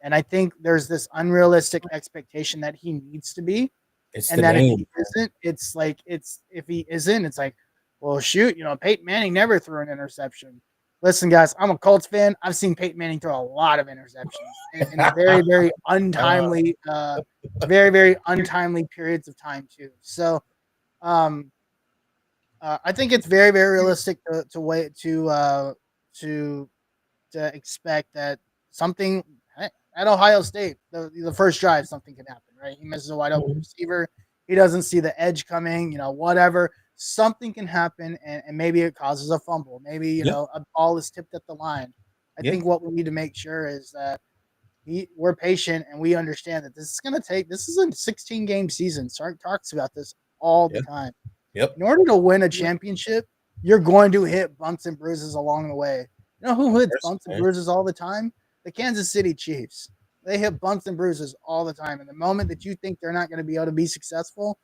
[SPEAKER 3] And I think there's this unrealistic expectation that he needs to be.
[SPEAKER 4] It's the
[SPEAKER 3] And that if
[SPEAKER 4] name.
[SPEAKER 3] he isn't, it's like it's if he isn't, it's like, well, shoot, Peyton Manning never threw an interception. Listen, guys, I'm a Colts fan. I've seen Peyton Manning throw a lot of interceptions in very, very untimely, very, very untimely periods of time too. So, um, I think it's very, very realistic to wait to expect that something at Ohio State, the first drive, something can happen, right? He misses a wide open receiver. He doesn't see the edge coming, whatever. Something can happen, and maybe it causes a fumble. Maybe,
[SPEAKER 4] Yeah.
[SPEAKER 3] a ball is tipped at the line. I
[SPEAKER 4] Yeah.
[SPEAKER 3] think what we need to make sure is that we're patient and we understand that this is a 16-game season. Sark talks about this all the
[SPEAKER 4] Yeah.
[SPEAKER 3] time.
[SPEAKER 4] Yep.
[SPEAKER 3] In order to win a championship, you're going to hit bumps and bruises along the way. You know who hits bumps and bruises all the time? The Kansas City Chiefs. They hit bumps and bruises all the time. And the moment that you think they're not going to be able to be successful,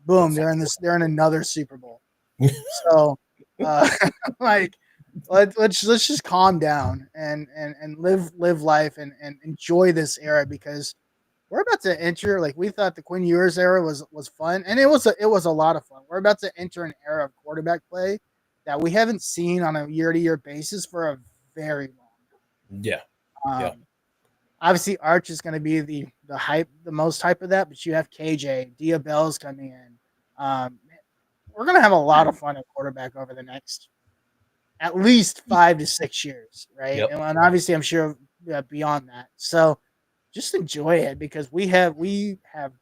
[SPEAKER 3] boom, they're in another Super Bowl. So, like, let's just calm down and live life and enjoy this era because we're about to enter, like, we thought the Quinn Ewers era was fun, and it was a lot of fun. We're about to enter an era of quarterback play that we haven't seen on a year-to-year basis for a very long
[SPEAKER 4] Yeah.
[SPEAKER 3] time.
[SPEAKER 4] Yeah.
[SPEAKER 3] Obviously, Arch is going to be the most hype of that, but you have KJ, Dia Bell's coming in. We're going to have a lot of fun at quarterback over the next at least 5 to 6 years, right?
[SPEAKER 4] Yep.
[SPEAKER 3] And obviously, I'm sure beyond that. So just enjoy it because we have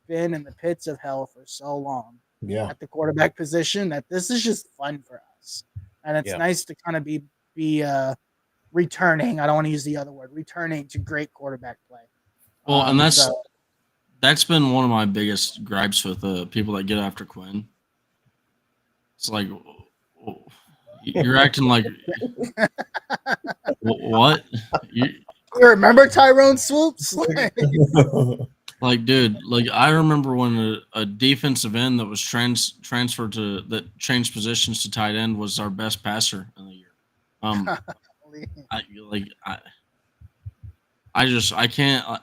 [SPEAKER 3] been in the pits of hell for so long
[SPEAKER 4] Yeah.
[SPEAKER 3] at the quarterback position that this is just fun for us, and it's
[SPEAKER 4] Yeah.
[SPEAKER 3] nice to kind of be returning. I don't want to use the other word, returning to great quarterback play.
[SPEAKER 5] Well, and
[SPEAKER 3] So
[SPEAKER 5] that's been one of my biggest gripes with the people that get after Quinn. It's like, you're acting like what? You
[SPEAKER 3] remember Tyrone Swoops?
[SPEAKER 5] like, dude, like I remember when a defensive end that was transferred to that changed positions to tight end was our best passer in the year. I can't.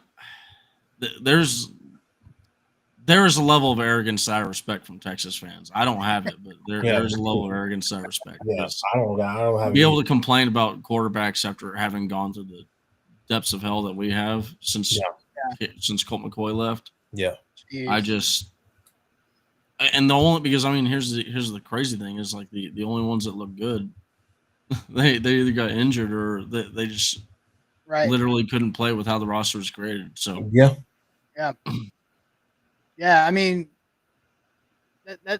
[SPEAKER 5] There's a level of arrogance that I respect from Texas fans. I don't have it, but there's a level of arrogance that I respect.
[SPEAKER 4] Yeah. I don't have
[SPEAKER 5] Be able to complain about quarterbacks after having gone through the depths of hell that we have since Colt McCoy left.
[SPEAKER 4] Yeah.
[SPEAKER 5] I just and the only because I mean here's the crazy thing is like the only ones that look good they either got injured or they just literally couldn't play with how the roster was created. So
[SPEAKER 4] yeah.
[SPEAKER 3] I mean,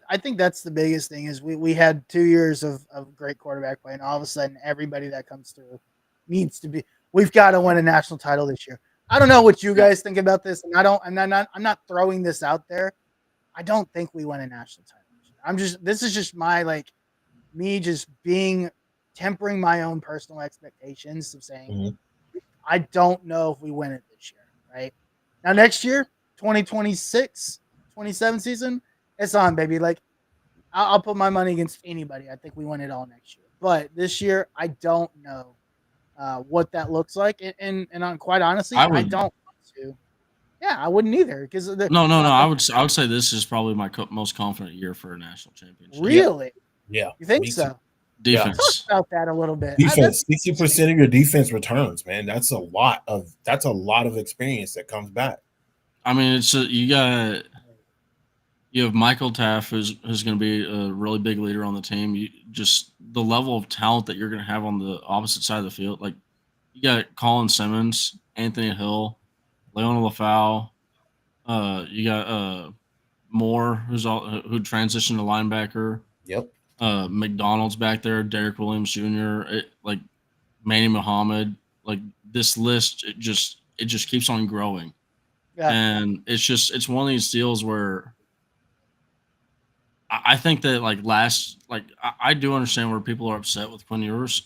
[SPEAKER 3] I think that's the biggest thing is we had 2 years of great quarterback play, and all of a sudden everybody that comes through needs to be. We've got to win a national title this year. I don't know what you guys think about this, and I'm not throwing this out there. I don't think we win a national title. This is just my me just tempering my own personal expectations of saying I don't know if we win it this year. Right now, next year, 2026, 27 season, it's on, baby. Like I'll put my money against anybody. I think we win it all next year. But this year, I don't know what that looks like, and quite honestly, I don't want to. Yeah, I wouldn't either because
[SPEAKER 5] no. I would say this is probably my most confident year for a national championship.
[SPEAKER 3] Really?
[SPEAKER 4] Yeah.
[SPEAKER 3] You think so?
[SPEAKER 5] Defense.
[SPEAKER 3] Talk about that a little bit.
[SPEAKER 4] Defense. 60% of your defense returns, man. That's a lot of experience that comes back.
[SPEAKER 5] I mean, you have Michael Taff, who's going to be a really big leader on the team. You just the level of talent that you're going to have on the opposite side of the field. Like you got Colin Simmons, Anthony Hill, Leona Lafau. You got Moore, who transitioned to linebacker.
[SPEAKER 4] Yep.
[SPEAKER 5] McDonald's back there, Derek Williams Jr., like Manny Muhammad. Like this list, it just keeps on growing,
[SPEAKER 3] Yeah.
[SPEAKER 5] and it's one of these deals where I think that like I do understand where people are upset with Quinn Ewers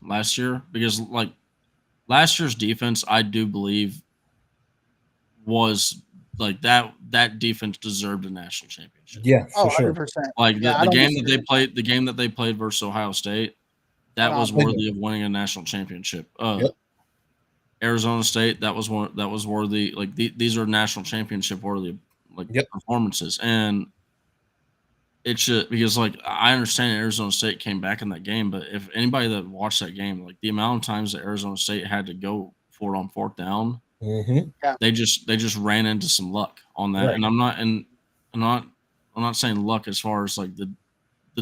[SPEAKER 5] last year because like last year's defense, I do believe was like that defense deserved a national championship.
[SPEAKER 4] Yeah,
[SPEAKER 3] Oh,
[SPEAKER 4] for sure.
[SPEAKER 3] 100%.
[SPEAKER 5] Like
[SPEAKER 3] Yeah, I
[SPEAKER 5] the
[SPEAKER 3] don't
[SPEAKER 5] game that
[SPEAKER 3] disagree
[SPEAKER 5] they
[SPEAKER 3] with that.
[SPEAKER 5] played, the game that they played versus Ohio State, that was
[SPEAKER 3] Phenomenal.
[SPEAKER 5] worthy of winning a national championship.
[SPEAKER 4] Yep.
[SPEAKER 5] Arizona State, that was worthy. Like these are national championship worthy like
[SPEAKER 4] Yep.
[SPEAKER 5] performances, and it should because like I understand Arizona State came back in that game, but if anybody that watched that game, like the amount of times that Arizona State had to go for it on fourth down,
[SPEAKER 4] Mm-hmm.
[SPEAKER 5] they just ran into some luck on that.
[SPEAKER 4] Right.
[SPEAKER 5] And I'm not I'm not saying luck as far as like the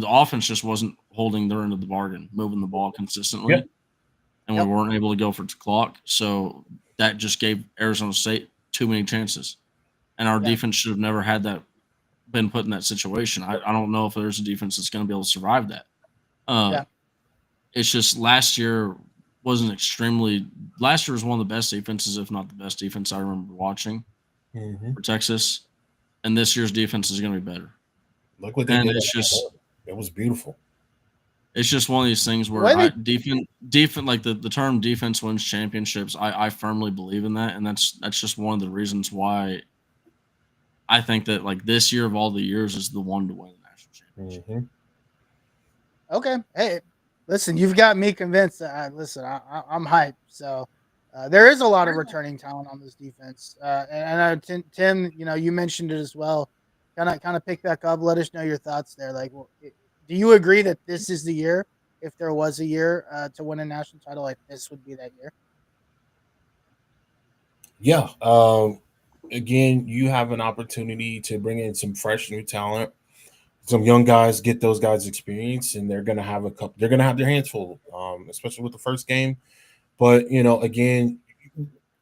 [SPEAKER 5] offense just wasn't holding their end of the bargain, moving the ball consistently,
[SPEAKER 4] Yep.
[SPEAKER 5] and
[SPEAKER 3] Yep.
[SPEAKER 5] we weren't able to go for the clock. So that just gave Arizona State too many chances, and our
[SPEAKER 3] Yeah.
[SPEAKER 5] defense should have never had that been put in that situation. I don't know if there's a defense that's going to be able to survive that.
[SPEAKER 3] Yeah.
[SPEAKER 5] It's just last year wasn't extremely. Last year was one of the best defenses, if not the best defense I remember watching
[SPEAKER 4] Mm-hmm.
[SPEAKER 5] for Texas, and this year's defense is going to be better.
[SPEAKER 4] Look what they
[SPEAKER 5] And
[SPEAKER 4] did. It was beautiful.
[SPEAKER 5] it's just one of these things where
[SPEAKER 3] way they-
[SPEAKER 5] defense like the term defense wins championships. I firmly believe in that, and that's just one of the reasons why I think that like this year of all the years is the one to win the national championship.
[SPEAKER 4] Mm-hmm.
[SPEAKER 3] Okay. Hey, listen, you've got me convinced. Listen, I'm hyped. So there is a lot of returning talent on this defense. And Tim, you mentioned it as well. Kind of pick back up. Let us know your thoughts there. Like, do you agree that this is the year? If there was a year to win a national title, like this would be that year.
[SPEAKER 4] Yeah. Again, you have an opportunity to bring in some fresh new talent, some young guys, get those guys experience, and they're gonna have they're gonna have their hands full, especially with the first game. But again,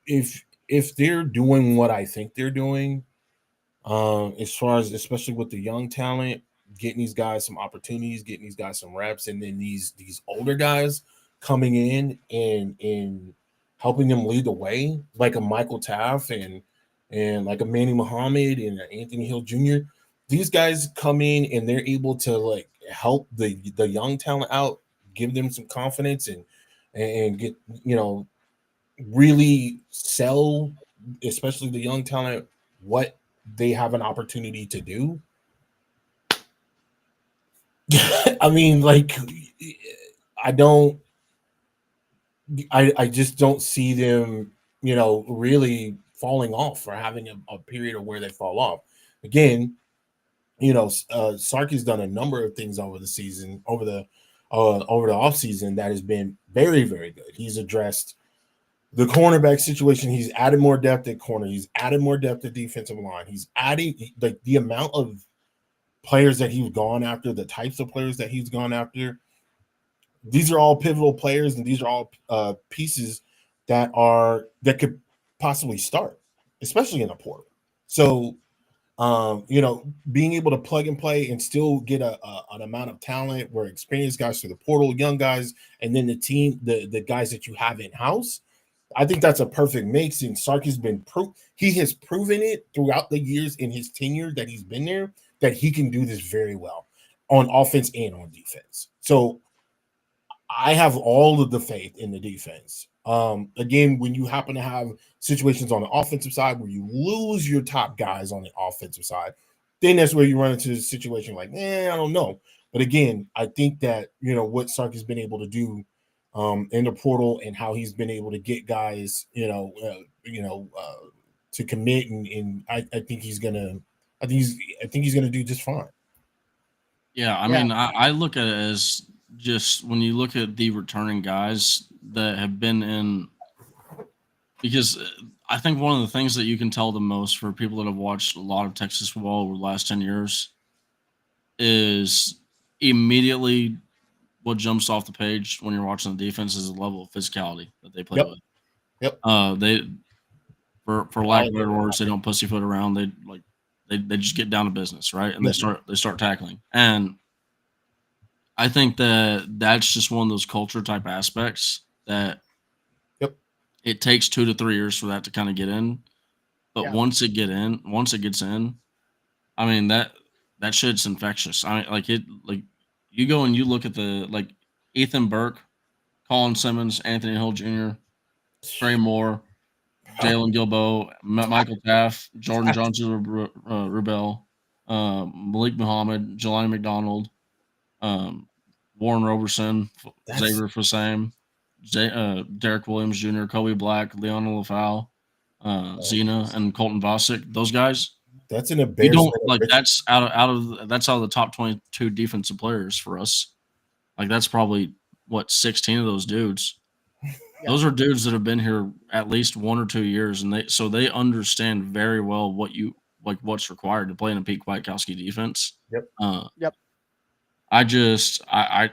[SPEAKER 4] if they're doing what I think they're doing, as far as especially with the young talent, getting these guys some opportunities, getting these guys some reps, and then these older guys coming in and helping them lead the way, like a Michael Taft and like a Manny Muhammad and Anthony Hill Jr. These guys come in and they're able to like help the young talent out, give them some confidence and get really sell, especially the young talent, what they have an opportunity to do. I mean, like, I just don't see them, really falling off or having a period of where they fall off. Again, Sarkis done a number of things over the season, over the off season that has been very, very good. He's addressed the cornerback situation. He's added more depth at corner. He's added more depth at defensive line. He's adding like the amount of players that he's gone after, the types of players that he's gone after. These are all pivotal players, and these are all pieces that could possibly start, especially in the portal. So, being able to plug and play and still get an amount of talent where experienced guys through the portal, young guys, and then the team, the guys that you have in house. I think that's a perfect mix, and Sark has he has proven it throughout the years in his tenure that he's been there that he can do this very well on offense and on defense. So I have all of the faith in the defense. Again, when you happen to have situations on the offensive side where you lose your top guys on the offensive side, then that's where you run into a situation like, I don't know. But again, I think that what Sark has been able to do in the portal and how he's been able to get guys, to commit, and I think he's gonna do just fine.
[SPEAKER 5] Yeah, I mean, I look at it as just when you look at the returning guys that have been in, because I think one of the things that you can tell the most for people that have watched a lot of Texas football over the last 10 years is immediately what jumps off the page when you're watching the defense is the level of physicality that they play with.
[SPEAKER 4] Yep.
[SPEAKER 5] They, for lack of better words, they don't pussyfoot around. They just get down to business, right? And they start tackling. And I think that that's just one of those culture type aspects that
[SPEAKER 4] Yep.
[SPEAKER 5] it takes 2 to 3 years for that to kind of get in. But
[SPEAKER 3] Yeah.
[SPEAKER 5] once it gets in, I mean that shit's infectious. I mean, like you go and you look at the like Ethan Burke, Colin Simmons, Anthony Hill Jr., Trey Moore, Jalen Gilbo, Michael Taff, Jordan Johnson Rubel, Malik Muhammad, Jelani McDonald, um, Warren Roberson,
[SPEAKER 4] That's
[SPEAKER 5] Xavier Fasame, Derek Williams Jr., Kobe Black, Leona Lafau, Zena, and Colton Vosick. Those guys,
[SPEAKER 4] that's an
[SPEAKER 5] we don't
[SPEAKER 4] embarrassment of
[SPEAKER 5] like.
[SPEAKER 4] riches.
[SPEAKER 5] That's out of the top 22 defensive players for us. Like that's probably what 16 of those dudes.
[SPEAKER 3] Yeah.
[SPEAKER 5] Those are dudes that have been here at least 1 or 2 years, and they understand very well what's required to play in a Pete Kwiatkowski defense.
[SPEAKER 4] Yep.
[SPEAKER 3] Yep.
[SPEAKER 5] I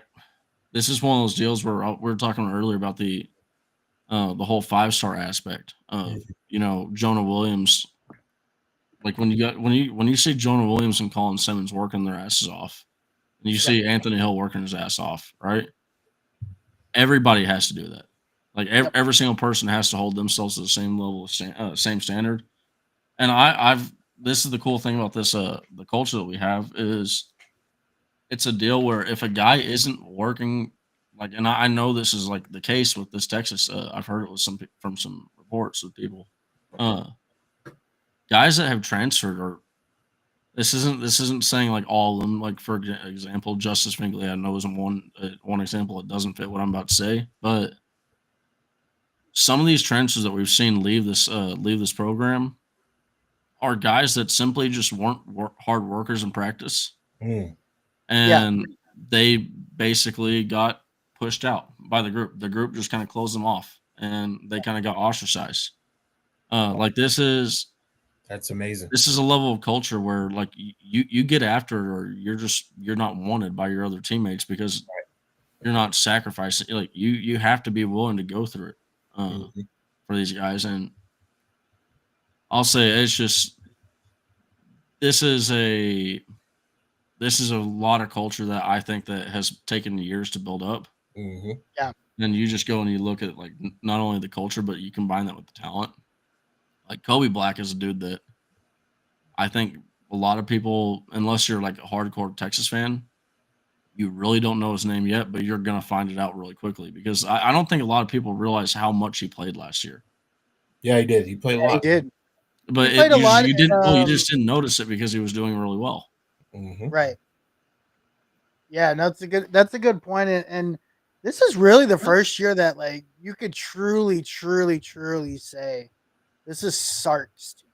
[SPEAKER 5] this is one of those deals where we were talking earlier about the whole 5-star aspect of Jonah Williams. Like when you see Jonah Williams and Colin Simmons working their asses off, and you see Anthony Hill working his ass off, right? Everybody has to do that. Like every single person has to hold themselves to the same level of same standard. And I've this is the cool thing about this the culture that we have is it's a deal where if a guy isn't working like and I know this is like the case with this Texas I've heard it with from some reports with people uh guys that have transferred are this isn't saying like all of them like for example Justice Finkley I know isn't one example it doesn't fit what I'm about to say but some of these transfers that we've seen leave this program are guys that simply just weren't hard workers in practice,
[SPEAKER 4] Mm,
[SPEAKER 3] Yeah.
[SPEAKER 5] and they basically got pushed out by the group. The group just kind of closed them off, and they kind of got ostracized. Like
[SPEAKER 4] that's amazing.
[SPEAKER 5] this is a level of culture where like you get after it, or you're not wanted by your other teammates because you're not sacrificing. Like you have to be willing to go through it
[SPEAKER 4] Mhm.
[SPEAKER 5] for these guys, and I'll say it's just this is a this is a lot of culture that I think that has taken years to build up.
[SPEAKER 4] Mhm.
[SPEAKER 3] Yeah.
[SPEAKER 5] Then you just go and you look at like not only the culture, but you combine that with the talent. Like Kobe Black is a dude that I think a lot of people, unless you're like a hardcore Texas fan, you really don't know his name yet, but you're gonna find it out really quickly because I don't think a lot of people realize how much he played last year.
[SPEAKER 4] Yeah, he did. He played a
[SPEAKER 3] Yeah, he
[SPEAKER 4] lot.
[SPEAKER 3] did. He
[SPEAKER 5] But
[SPEAKER 3] played a lot.
[SPEAKER 5] you just didn't notice it because he was doing really well.
[SPEAKER 4] Mhm.
[SPEAKER 3] Right. Yeah, no, that's a good point, and this is really the first year that like you could truly, truly, truly say this is Sark's team.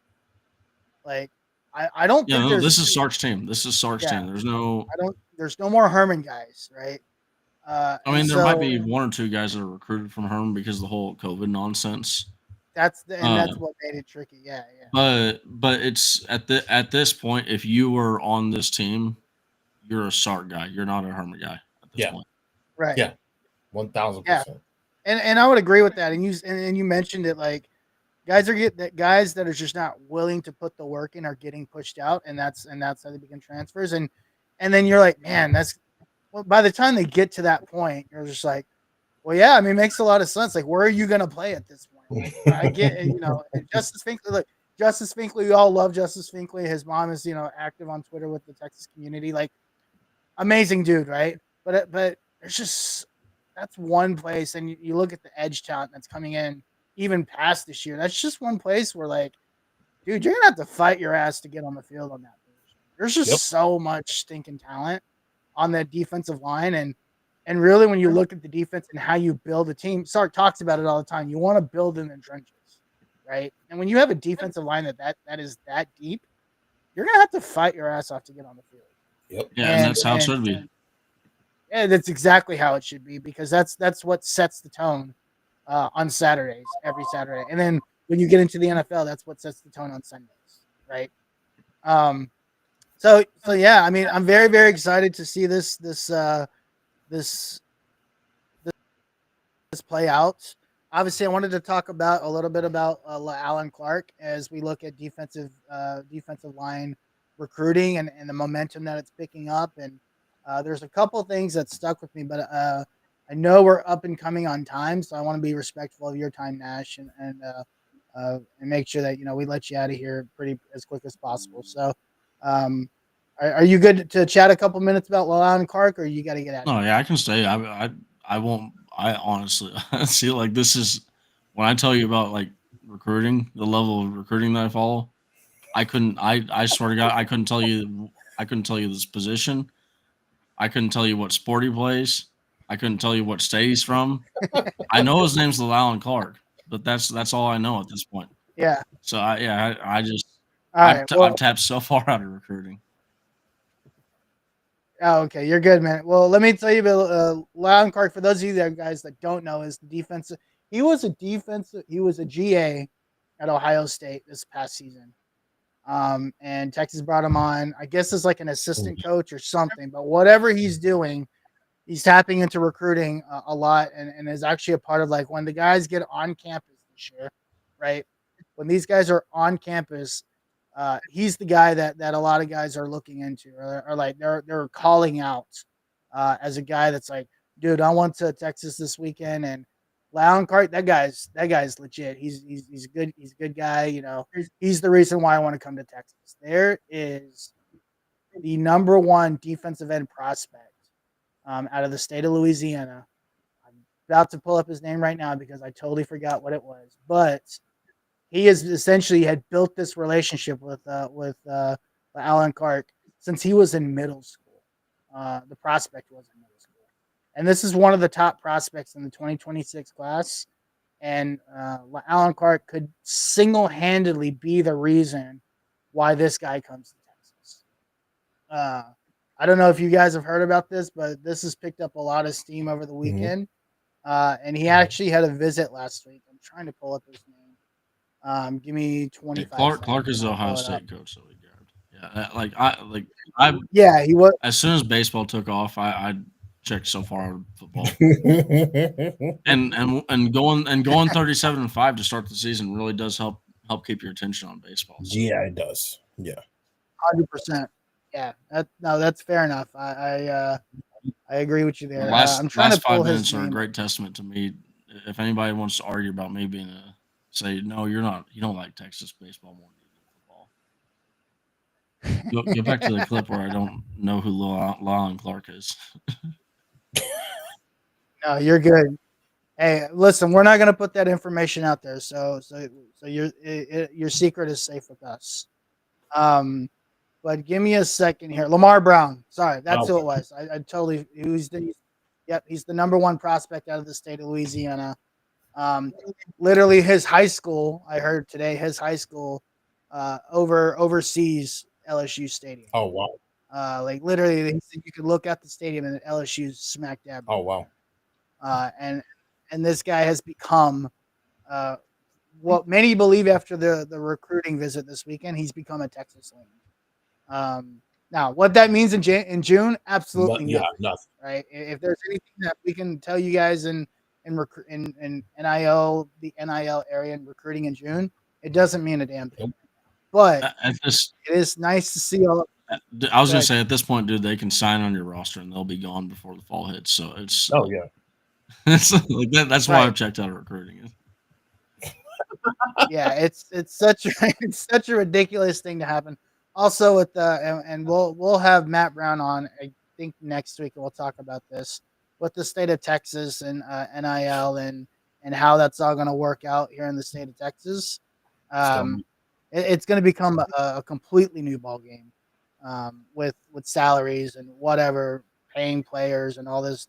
[SPEAKER 3] Like, I don't
[SPEAKER 5] Yeah,
[SPEAKER 3] think
[SPEAKER 5] no,
[SPEAKER 3] there's
[SPEAKER 5] this is Sark's team. This is Sark's
[SPEAKER 3] yeah,
[SPEAKER 5] team. There's no
[SPEAKER 3] I don't there's no more Herman guys, right?
[SPEAKER 5] I
[SPEAKER 3] And
[SPEAKER 5] mean, there might
[SPEAKER 3] so
[SPEAKER 5] be 1 or 2 guys that are recruited from Herman because of the whole COVID nonsense. Uh,
[SPEAKER 3] that's what made it tricky. Yeah, yeah,
[SPEAKER 5] but it's at this point, if you were on this team, you're a Sark guy. You're not a Herman guy at this
[SPEAKER 4] Yeah.
[SPEAKER 5] point.
[SPEAKER 3] right.
[SPEAKER 4] Yeah.
[SPEAKER 3] Yeah,
[SPEAKER 4] 1000%.
[SPEAKER 3] and I would agree with that. And you mentioned it like guys that are just not willing to put the work in are getting pushed out, and that's how they become transfers. And then you're like, man, that's well, by the time they get to that point, you're just like, well, yeah, I mean, it makes a lot of sense. Like, where are you going to play at this point? Like, I get, and Justice Finkley, look, Justice Finkley, we all love Justice Finkley. His mom is, active on Twitter with the Texas community. Like, amazing dude, right? But there's just, that's one place. And you look at the edge talent that's coming in even past this year. That's just one place where, like, dude, you're going to have to fight your ass to get on the field on that position. There's just
[SPEAKER 4] Yep.
[SPEAKER 3] so much stinking talent on that defensive line. And really, when you look at the defense and how you build a team, Sark talks about it all the time. You want to build in the trenches, right? And when you have a defensive line that is that deep, you're gonna have to fight your ass off to get on the field.
[SPEAKER 4] Yep.
[SPEAKER 5] Yeah, and that's how it should be.
[SPEAKER 3] Yeah, that's exactly how it should be because that's what sets the tone on Saturdays, every Saturday. And then when you get into the NFL, that's what sets the tone on Sundays, right? So yeah, I mean, I'm very very excited to see this this play out. Obviously, I wanted to talk about a little bit about Alan Clark as we look at defensive line recruiting and the momentum that it's picking up. And There's a couple things that stuck with me, but I know we're up and coming on time, so I want to be respectful of your time, Nash, and make sure that we let you out of here pretty as quick as possible. So, um, are you good to chat a couple minutes about Lalon Clark, or you got to get out of
[SPEAKER 5] No,
[SPEAKER 3] here?
[SPEAKER 5] yeah, I can stay. I won't. I honestly see like this is when I tell you about like recruiting, the level of recruiting that I follow. I couldn't. I swear to God, I couldn't tell you. I couldn't tell you this position. I couldn't tell you what sport he plays. I couldn't tell you what state he's from. I know his name's Lalon Clark, but that's all I know at this point.
[SPEAKER 3] Yeah.
[SPEAKER 5] So I just
[SPEAKER 3] All right.
[SPEAKER 5] I've
[SPEAKER 3] Well,
[SPEAKER 5] tapped so far out of recruiting.
[SPEAKER 3] oh, okay, you're good, man. Well, let me tell you about Lalon Clark. For those of you guys that don't know, is the defensive. He was a defensive. He was a GA at Ohio State this past season. And Texas brought him on. I guess as like an assistant coach or something. But whatever he's doing, he's tapping into recruiting a lot, and is actually a part of like when the guys get on campus this year, right? When these guys are on campus, he's the guy that a lot of guys are looking into, or like they're calling out as a guy that's like, dude, I went to Texas this weekend, and Lown Cart, that guy's legit. He's good. He's a good guy. He's the reason why I want to come to Texas. There is the number one defensive end prospect out of the state of Louisiana. I'm about to pull up his name right now because I totally forgot what it was, but he is essentially had built this relationship with Alan Clark since he was in middle school. The prospect was in middle school, and this is one of the top prospects in the 2026 class. And Alan Clark could single-handedly be the reason why this guy comes to Texas. I don't know if you guys have heard about this, but this has picked up a lot of steam over the weekend. And he actually had a visit last week. I'm trying to pull up his name. Give me
[SPEAKER 5] Yeah,
[SPEAKER 3] 25
[SPEAKER 5] Clark
[SPEAKER 3] seconds
[SPEAKER 5] is
[SPEAKER 3] and
[SPEAKER 5] the
[SPEAKER 3] I'll
[SPEAKER 5] Ohio
[SPEAKER 3] pull it up.
[SPEAKER 5] State coach that we grabbed. Yeah, I
[SPEAKER 3] Yeah, he was.
[SPEAKER 5] as soon as baseball took off, I checked so far out of football. And going 37-5 to start the season really does help keep your attention on baseball. So.
[SPEAKER 4] Yeah, it does. Yeah.
[SPEAKER 3] 100%. Yeah, that's fair enough. I agree with you
[SPEAKER 5] The
[SPEAKER 3] there.
[SPEAKER 5] last
[SPEAKER 3] I'm trying to
[SPEAKER 5] last
[SPEAKER 3] pull
[SPEAKER 5] five
[SPEAKER 3] his
[SPEAKER 5] minutes are a
[SPEAKER 3] name up.
[SPEAKER 5] great testament to me. If anybody wants to argue about me being say no, you're not. You don't like Texas baseball more than you do football. Go back to the clip where I don't know who Lon Clark is.
[SPEAKER 3] No, you're good. Hey, listen, we're not gonna put that information out there, so your secret is safe with us. Um, but give me a second here. Lamar Brown. Sorry, that's who it was. I totally. Yep, he's the number one prospect out of the state of Louisiana. Um, Literally, his high school. I heard today his high school oversees LSU Stadium.
[SPEAKER 4] Oh wow.
[SPEAKER 3] Like literally, you could look at the stadium and LSU's smack dab.
[SPEAKER 4] Oh wow.
[SPEAKER 3] And this guy has become what many believe after the recruiting visit this weekend. He's become a Texas lean. Now, what that means in June, absolutely
[SPEAKER 4] Yeah,
[SPEAKER 3] nothing.
[SPEAKER 4] nothing.
[SPEAKER 3] Right? If there's anything that we can tell you guys in NIL, the NIL area and recruiting in June, it doesn't mean a damn thing. But
[SPEAKER 5] At this,
[SPEAKER 3] it is nice to see all.
[SPEAKER 5] I was gonna say at this point, dude, they can sign on your roster and they'll be gone before the fall hits. So it's
[SPEAKER 4] Oh yeah.
[SPEAKER 5] it's like that. That's why
[SPEAKER 3] Right.
[SPEAKER 5] I've checked out of recruiting.
[SPEAKER 3] Yeah, it's it's such a ridiculous thing to happen. Also, with and we'll have Matt Brown on I think next week and we'll talk about this with the state of Texas and NIL and how that's all going to work out here in the state of Texas. It's going to become a completely new ball game with salaries and whatever paying players and all this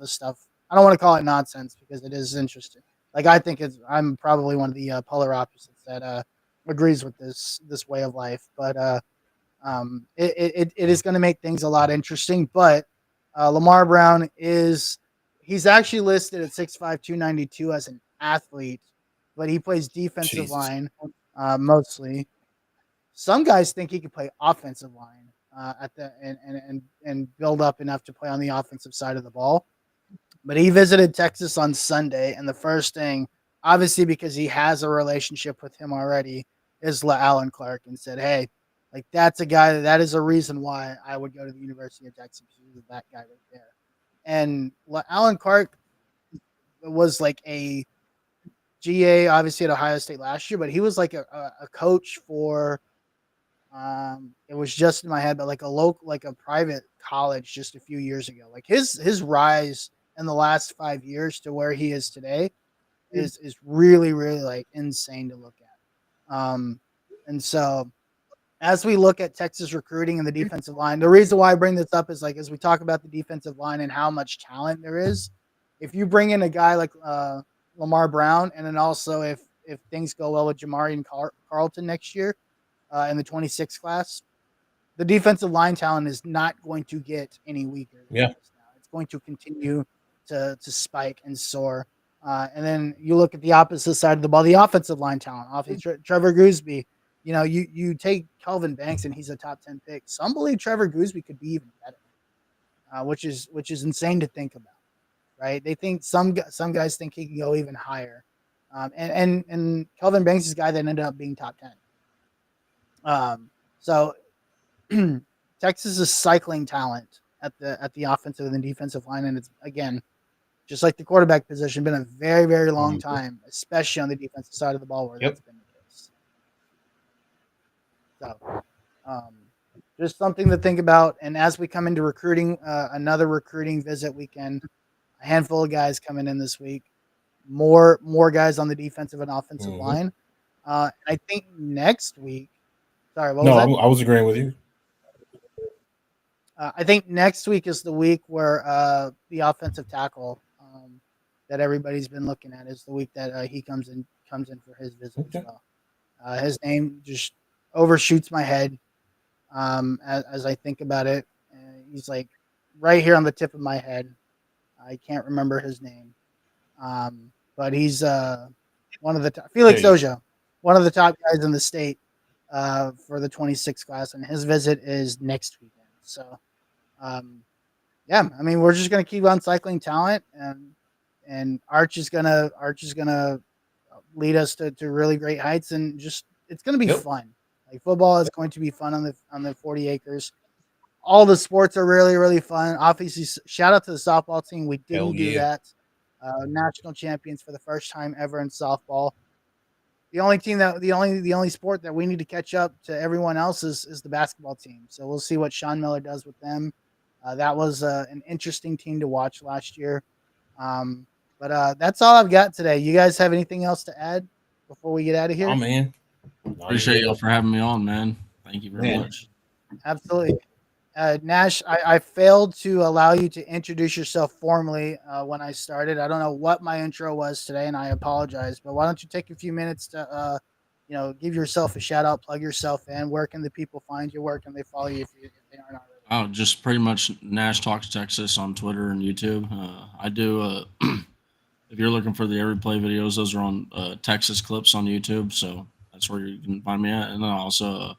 [SPEAKER 3] stuff. I don't want to call it nonsense because it is interesting. Like I think I'm probably one of the polar opposites that agrees with this way of life, but it is going to make things a lot interesting. But Lamar Brown he's actually listed at 6'5", 292 as an athlete, but he plays defensive line mostly. Some guys think he could play offensive line at the and build up enough to play on the offensive side of the ball. But he visited Texas on Sunday, and the first thing, obviously because he has a relationship with him already, is Alan Clark and said, "Hey, Like that's a guy that is a reason why I would go to the University of Texas because of that guy right there. And Alan Clark was like a GA, obviously at Ohio State last year, but he was like a coach for it was just in my head, but like a local, like a private college just a few years ago. Like his rise in the last 5 years to where he is today is really really like insane to look at. And so as we look at Texas recruiting and the defensive line, the reason why I bring this up is like as we talk about the defensive line and how much talent there is. If you bring in a guy like Lamar Brown, and then also if things go well with Jamari and Carlton next year in the 26 class, the defensive line talent is not going to get any weaker than
[SPEAKER 4] Yeah.
[SPEAKER 3] it is now. It's going to continue to spike and soar. And then you look at the opposite side of the ball, the offensive line talent. Trevor Gooseby, you know, you take Kelvin Banks and he's a top 10 pick. Some believe Trevor Gooseby could be even better, which is insane to think about, right? They think some guys think he can go even higher. And Kelvin Banks is a guy that ended up being top 10. So Texas is cycling talent at the offensive and the defensive line, and it's again just like the quarterback position, been a very very long time, especially on the defensive side of the ball where that's been the case. So, just something to think about. And as we come into recruiting, another recruiting visit weekend, a handful of guys coming in this week, more guys on the defensive and offensive line. I think next week. Sorry, what was that?
[SPEAKER 4] I was agreeing with you.
[SPEAKER 3] I think next week is the week where the offensive tackle that everybody's been looking at is the week that he comes in for his visit as well. His name just overshoots my head as I think about it. He's like right here on the tip of my head. I can't remember his name, but he's one of the Felix Oja, one of the top guys in the state for the 26 class, and his visit is next weekend. So, yeah, I mean, we're just gonna keep on cycling talent, and Arch is gonna lead us to really great heights, and just it's gonna be fun. Like football is going to be fun on the 40 acres. All the sports are really really fun. Obviously, shout out to the softball team. We didn't do that. National champions for the first time ever in softball. The only sport that we need to catch up to everyone else is the basketball team. So we'll see what Sean Miller does with them. That was an interesting team to watch last year. But that's all I've got today. You guys have anything else to add before we get out of here?
[SPEAKER 4] Oh man,
[SPEAKER 5] Appreciate y'all for having me on, man. Thank you very much.
[SPEAKER 3] Absolutely. Nash, I failed to allow you to introduce yourself formally when I started. I don't know what my intro was today, and I apologize. But why don't you take a few minutes to, give yourself a shout out, plug yourself in. Where can the people find you? Where can they follow you if they aren't already?
[SPEAKER 5] Oh, just pretty much Nash Talks Texas on Twitter and YouTube. I do. If you're looking for the every play videos, those are on Texas Clips on YouTube. So that's where you can find me at, and then I also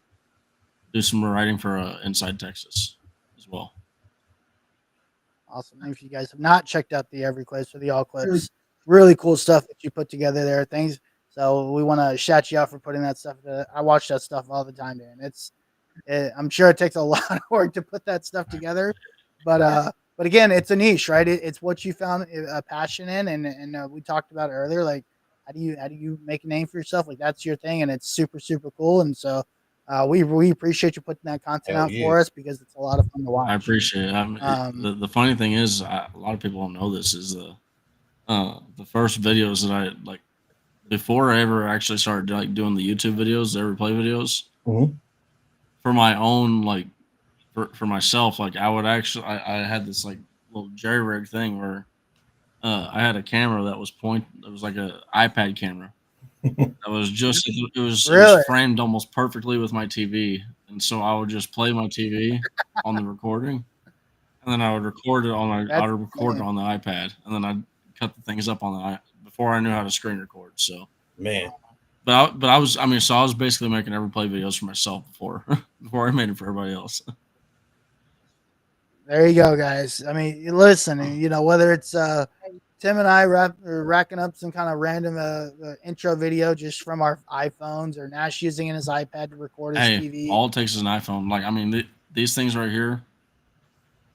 [SPEAKER 5] do some writing for Inside Texas as well.
[SPEAKER 3] Awesome. And if you guys have not checked out the Every Clips or the All Clips, really cool stuff that you put together there. Things. So we want to shout you out for putting that stuff. I watch that stuff all the time, man. I'm sure it takes a lot of work to put that stuff together, but again, it's a niche, right? It's what you found a passion in, and we talked about it earlier. Like, how do you make a name for yourself? Like that's your thing, and it's super super cool. And so we appreciate you putting that content out for us because it's a lot of fun to watch.
[SPEAKER 5] I appreciate it. The funny thing is, a lot of people don't know this is the first videos that I like before I ever actually started like doing the YouTube videos, the every play videos. For my own like for myself, like I would actually I had this like little jerry rig thing where I had a camera that was it was like a iPad camera that was just it was framed almost perfectly with my TV, and so I would just play my TV on the recording, and then I would record it on the iPad, and then I'd cut the things up on the before I knew how to screen record. So
[SPEAKER 4] man.
[SPEAKER 5] But I was basically making every play videos for myself before I made it for everybody else.
[SPEAKER 3] There you go, guys. I mean, listen, whether it's Tim and I are racking up some kind of random intro video just from our iPhones, or Nash using in his iPad to record his
[SPEAKER 5] Hey,
[SPEAKER 3] TV.
[SPEAKER 5] all it takes is an iPhone. Like, I mean, these things right here,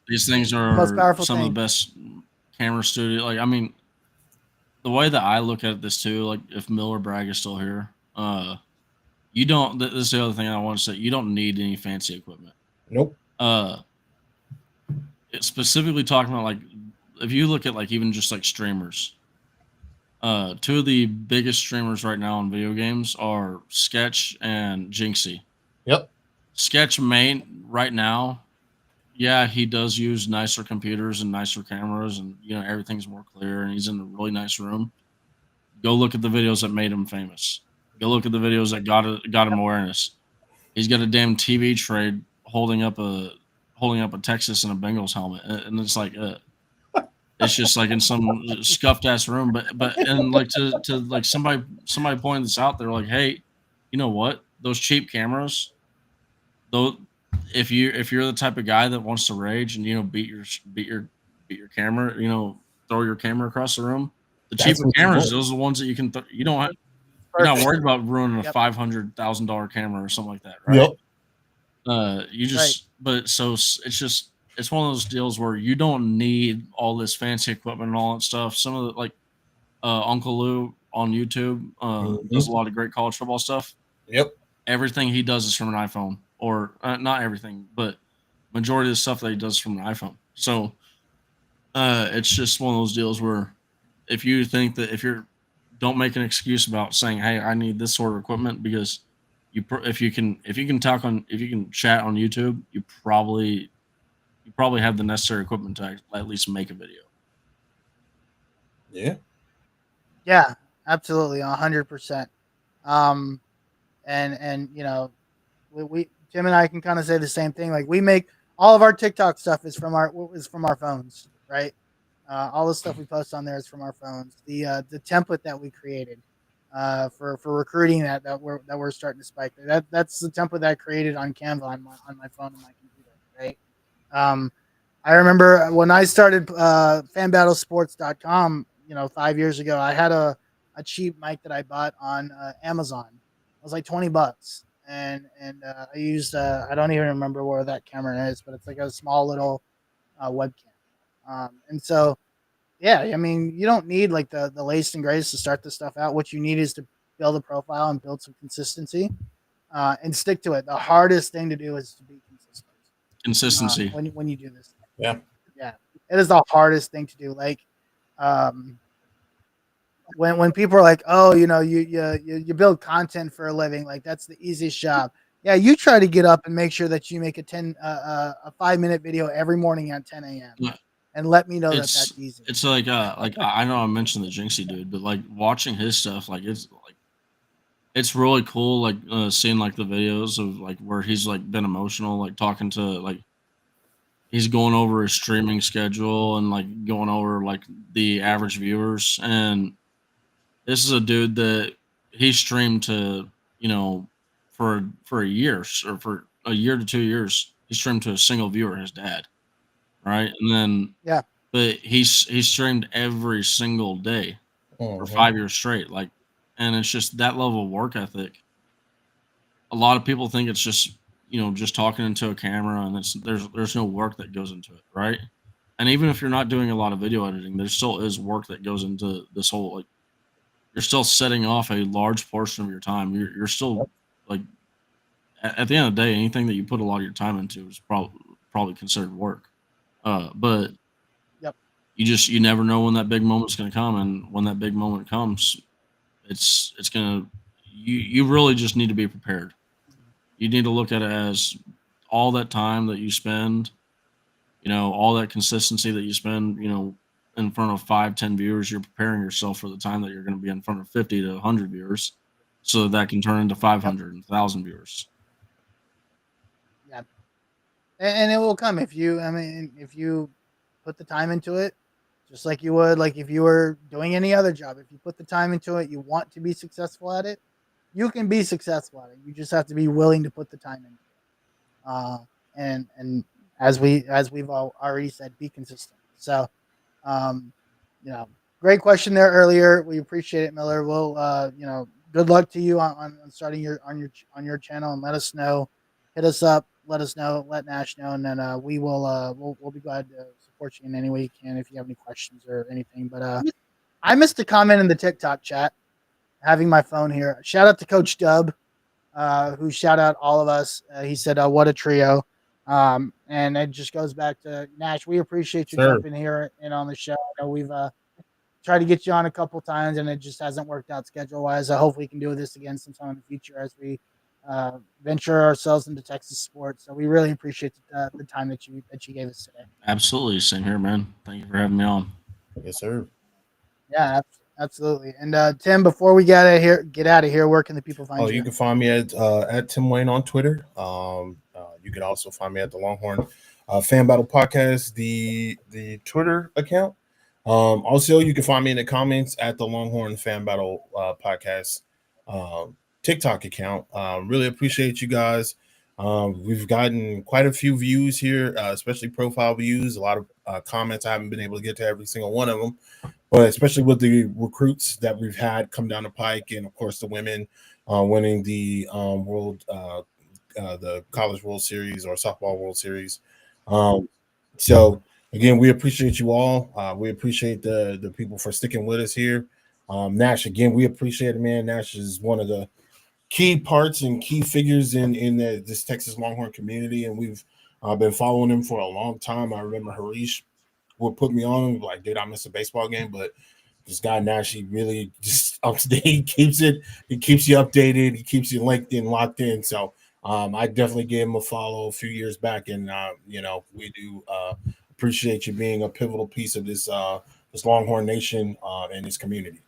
[SPEAKER 5] these things
[SPEAKER 3] The most
[SPEAKER 5] are
[SPEAKER 3] powerful
[SPEAKER 5] some of the
[SPEAKER 3] thing.
[SPEAKER 5] best camera studio. Like, I mean, the way that I look at this too, like if Miller Bragg is still here, you don't. This is the other thing I want to say. You don't need any fancy equipment.
[SPEAKER 4] Nope.
[SPEAKER 5] Specifically talking about like if you look at like even just like streamers, two of the biggest streamers right now in video games are Sketch and Jinxie.
[SPEAKER 4] Yep.
[SPEAKER 5] Sketch main right now, yeah, he does use nicer computers and nicer cameras, and you know everything's more clear, and he's in a really nice room. Go look at the videos that made him famous. Go look at the videos that got him awareness. He's got a damn TV trade holding up a Texas and a Bengals helmet, and it's like it's just like in some scuffed ass room. But and like to like somebody pointed this out. They're like, hey, you know what? Those cheap cameras, though, if you're the type of guy that wants to rage and you know beat your camera, you know, throw your camera across the room. The
[SPEAKER 4] That's
[SPEAKER 5] cheaper
[SPEAKER 4] what you
[SPEAKER 5] cameras,
[SPEAKER 4] want.
[SPEAKER 5] those are the ones that you can. You don't have. You're not
[SPEAKER 3] Perfect.
[SPEAKER 5] worried about ruining a
[SPEAKER 3] Yep.
[SPEAKER 5] $500,000 camera or something like that, right?
[SPEAKER 4] Yep.
[SPEAKER 5] You just, but so it's just, it's one of those deals where you don't need all this fancy equipment and all that stuff. Some of the, like, Uncle Lou on YouTube does a lot of great college football stuff.
[SPEAKER 4] Yep.
[SPEAKER 5] Everything he does is from an iPhone, or not everything, but majority of the stuff that he does from an iPhone. So it's just one of those deals where if you think that don't make an excuse about saying, hey, I need this sort of equipment, because if you can if you can chat on YouTube, you probably have the necessary equipment to at least make a video.
[SPEAKER 4] Yeah.
[SPEAKER 3] Yeah, absolutely, 100%. And you know, we Jim and I can kind of say the same thing. Like, we make all of our TikTok stuff is from our phones, right? All the stuff we post on there is from our phones. The template that we created for recruiting that we're starting to spike there. That's the template that I created on Canva on my phone and my computer, right? I remember when I started fanbattlesports.com, you know, 5 years ago, I had a cheap mic that I bought on Amazon. It was like $20, and I used I don't even remember where that camera is, but it's like a small little webcam. And so, yeah, I mean, you don't need like the latest and greatest to start this stuff out. What you need is to build a profile and build some consistency, and stick to it. The hardest thing to do is to be consistent.
[SPEAKER 5] Consistency.
[SPEAKER 3] When you do this.
[SPEAKER 4] Yeah.
[SPEAKER 3] Yeah, it is the hardest thing to do. Like, when people are like, oh, you know, you build content for a living, like that's the easiest job. Yeah, you try to get up and make sure that you make a 5-minute video every morning at 10 a.m.
[SPEAKER 5] Yeah.
[SPEAKER 3] and let me know that
[SPEAKER 5] It's
[SPEAKER 3] that's easy.
[SPEAKER 5] it's like I know I mentioned the Jinxie dude, but like watching his stuff, like it's really cool. Like seeing like the videos of like where he's like been emotional, like talking to like he's going over his streaming schedule and like going over like the average viewers. And this is a dude that he streamed to, you know, for a year, or for a year to 2 years, he streamed to a single viewer, his dad, right? And then
[SPEAKER 3] Yeah.
[SPEAKER 5] but he streamed every single day for
[SPEAKER 4] Mhm.
[SPEAKER 5] 5 years straight. Like, and it's just that level of work ethic. A lot of people think it's just, you know, just talking into a camera, and there's no work that goes into it, right? And even if you're not doing a lot of video editing, there still is work that goes into this whole, like, you're still setting off a large portion of your time. You're still like at the end of the day, anything that you put a lot of your time into is probably considered work. But
[SPEAKER 3] Yep.
[SPEAKER 5] you never know when that big moment's going to come, and when that big moment comes, it's gonna you really just need to be prepared. You need to look at it as all that time that you spend, you know, all that consistency that you spend, you know, in front of 5, 10 viewers. You're preparing yourself for the time that you're going to be in front of 50 to 100 viewers, so that can turn into 500 and 1,000 viewers.
[SPEAKER 3] Yeah. And it will come if you. I mean, if you put the time into it, just like you would, like if you were doing any other job. If you put the time into it, you want to be successful at it. You can be successful at it. You just have to be willing to put the time into it. And as we've already said, be consistent. So, you know, great question there earlier. We appreciate it, Miller. We'll, good luck to you on starting your channel, and let us know. Hit us up. Let us know. Let Nash know, and then we will we'll be glad to support you in any way we can if you have any questions or anything. But I missed a comment in the TikTok chat. Having my phone here. Shout out to Coach Dub, who shout out all of us. He said, "What a trio." And it just goes back to Nash. We appreciate you
[SPEAKER 4] Sir.
[SPEAKER 3] jumping here and on the show. I know we've tried to get you on a couple times, and it just hasn't worked out schedule wise. I hope we can do this again sometime in the future as we venture ourselves into Texas sports. So we really appreciate the time that you gave us today.
[SPEAKER 5] Absolutely, same here, man. Thank you for having me on.
[SPEAKER 4] Yes, sir.
[SPEAKER 3] Yeah, absolutely. And Tim, before we get out of here, where can the people find
[SPEAKER 4] Oh,
[SPEAKER 3] you?
[SPEAKER 4] you can find me at Tim Wayne on Twitter. You can also find me at the Longhorn Fan Battle Podcast, the Twitter account. Also, you can find me in the comments at the Longhorn Fan Battle Podcast TikTok account. Really appreciate you guys. We've gotten quite a few views here, especially profile views. A lot of comments. I haven't been able to get to every single one of them, but especially with the recruits that we've had come down the pike, and of course the women winning the the College World Series or Softball World Series. So again, we appreciate you all. We appreciate the people for sticking with us here. Nash, again, we appreciate it, man. Nash is one of the key parts and key figures in this Texas Longhorn community, and we've been following him for a long time. I remember Harish would put me on him like, did I miss a baseball game? But this guy Nash, he really just up to date. He keeps you updated. He keeps you linked in, locked in. So I definitely gave him a follow a few years back, and we do appreciate you being a pivotal piece of this Longhorn Nation and this community.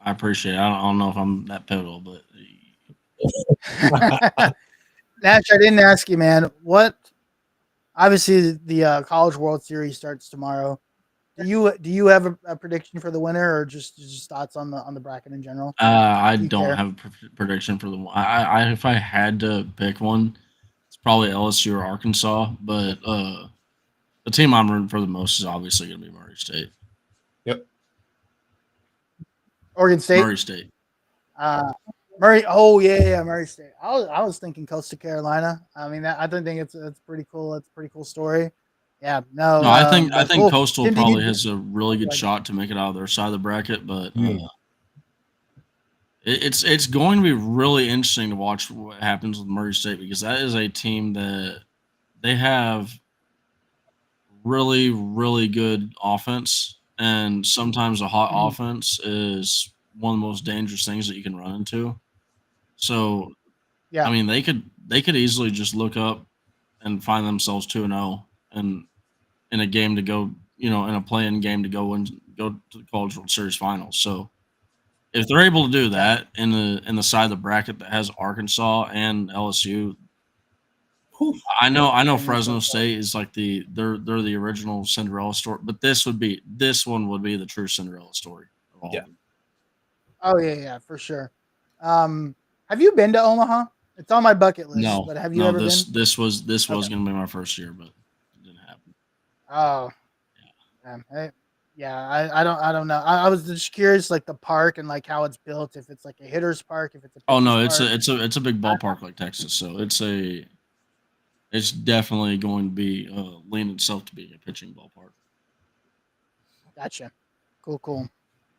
[SPEAKER 5] I appreciate it. I don't know if I'm that pivotal, but
[SPEAKER 3] Nash, I didn't ask you, man. What? Obviously, the College World Series starts tomorrow. Do you have a prediction for the winner, or just thoughts on the bracket in general?
[SPEAKER 5] I
[SPEAKER 3] Do you
[SPEAKER 5] don't
[SPEAKER 3] care?
[SPEAKER 5] have a prediction for the one. If I had to pick one, it's probably LSU or Arkansas. But the team I'm rooting for the most is obviously going to be Murray State.
[SPEAKER 4] Yep.
[SPEAKER 3] Oregon State.
[SPEAKER 5] Murray State.
[SPEAKER 3] Murray. Oh yeah, Murray State. I was thinking Coastal Carolina. I mean, I don't think it's pretty cool. It's a pretty cool story. Yeah. No.
[SPEAKER 5] No, I
[SPEAKER 3] But
[SPEAKER 5] think
[SPEAKER 3] cool.
[SPEAKER 5] Coastal
[SPEAKER 3] Tim,
[SPEAKER 5] probably has a really good shot to make it out of their side of the bracket, but
[SPEAKER 4] Mm.
[SPEAKER 5] it's going to be really interesting to watch what happens with Murray State, because that is a team that they have really good offense, and sometimes a hot
[SPEAKER 3] Mhm.
[SPEAKER 5] offense is one of the most dangerous things that you can run into. So, I
[SPEAKER 3] Yeah.
[SPEAKER 5] mean, they could easily just look up and find themselves 2-0 and in a game to go, in a playing game to go to the College World Series Finals. So, if they're able to do
[SPEAKER 3] Yeah.
[SPEAKER 5] that in the side of the bracket that has Arkansas and LSU,
[SPEAKER 4] Whew.
[SPEAKER 5] I know
[SPEAKER 3] And so
[SPEAKER 5] Fresno State is like they're the original Cinderella story, but this one would be the true Cinderella story of all
[SPEAKER 4] Yeah.
[SPEAKER 5] of them.
[SPEAKER 3] Oh yeah, for sure. Have you been to Omaha? It's on my bucket list,
[SPEAKER 5] No,
[SPEAKER 3] but have you
[SPEAKER 5] no,
[SPEAKER 3] ever been?
[SPEAKER 5] this was
[SPEAKER 3] Okay.
[SPEAKER 5] gonna be my first year, but it didn't happen.
[SPEAKER 3] Oh, yeah. I don't know. I was just curious, like the park and like how it's built. If it's like a hitter's park, if it's a
[SPEAKER 5] Oh
[SPEAKER 3] pitcher's
[SPEAKER 5] no,
[SPEAKER 3] park.
[SPEAKER 5] it's a big ballpark like Texas, so it's definitely going to be lean itself to be a pitching ballpark.
[SPEAKER 3] Gotcha. Cool.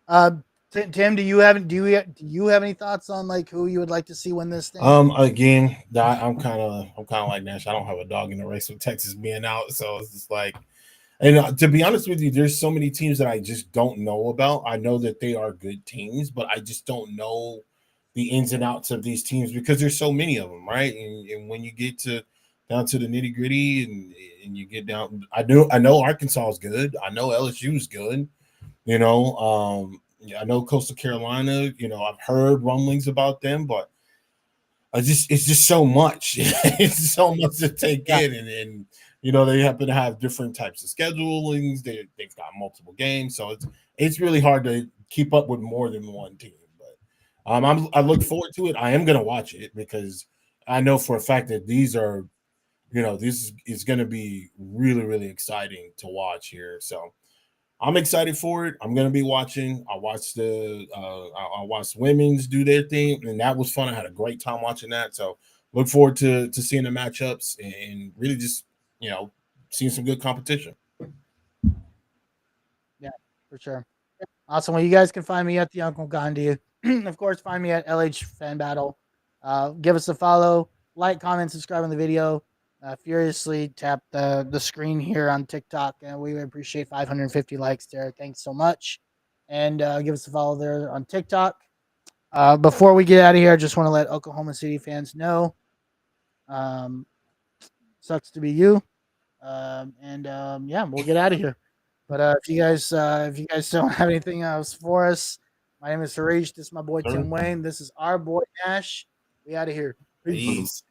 [SPEAKER 3] Uh, Tim, do you have any thoughts on like who you would like to see win this thing?
[SPEAKER 4] Again, I'm kind of like Nash. I don't have a dog in the race with Texas being out, so it's just like, and to be honest with you, there's so many teams that I just don't know about. I know that they are good teams, but I just don't know the ins and outs of these teams because there's so many of them, right? And when you get to down to the nitty gritty, and you get down, I know Arkansas is good. I know LSU is good. Yeah, I know Coastal Carolina. I've heard rumblings about them, but it's just so much. It's so much to take
[SPEAKER 3] Yeah,
[SPEAKER 4] in, and they happen to have different types of schedulings. They've got multiple games, so it's really hard to keep up with more than one team. But I look forward to it. I am going to watch it because I know for a fact that this is going to be really exciting to watch here. So I'm excited for it. I'm gonna be watching. I watched I watched women's do their thing, and that was fun. I had a great time watching that. So look forward to seeing the matchups and really just seeing some good competition.
[SPEAKER 3] Yeah, for sure. Awesome. Well, you guys can find me at the Uncle Gandhi. Of course, find me at LH Fan Battle. Give us a follow, like, comment, subscribe on the video. Furiously tap the screen here on TikTok, and we would appreciate 550 likes there. Thanks so much, and give us a follow there on TikTok. Before we get out of here, I just want to let Oklahoma City fans know, um, sucks to be you, yeah, we'll get out of here. But if you guys don't have anything else for us, my name is Harish. This is my boy
[SPEAKER 4] Sure.
[SPEAKER 3] Tim Wayne. This is our boy Nash. We out of here. Peace.
[SPEAKER 4] Peace.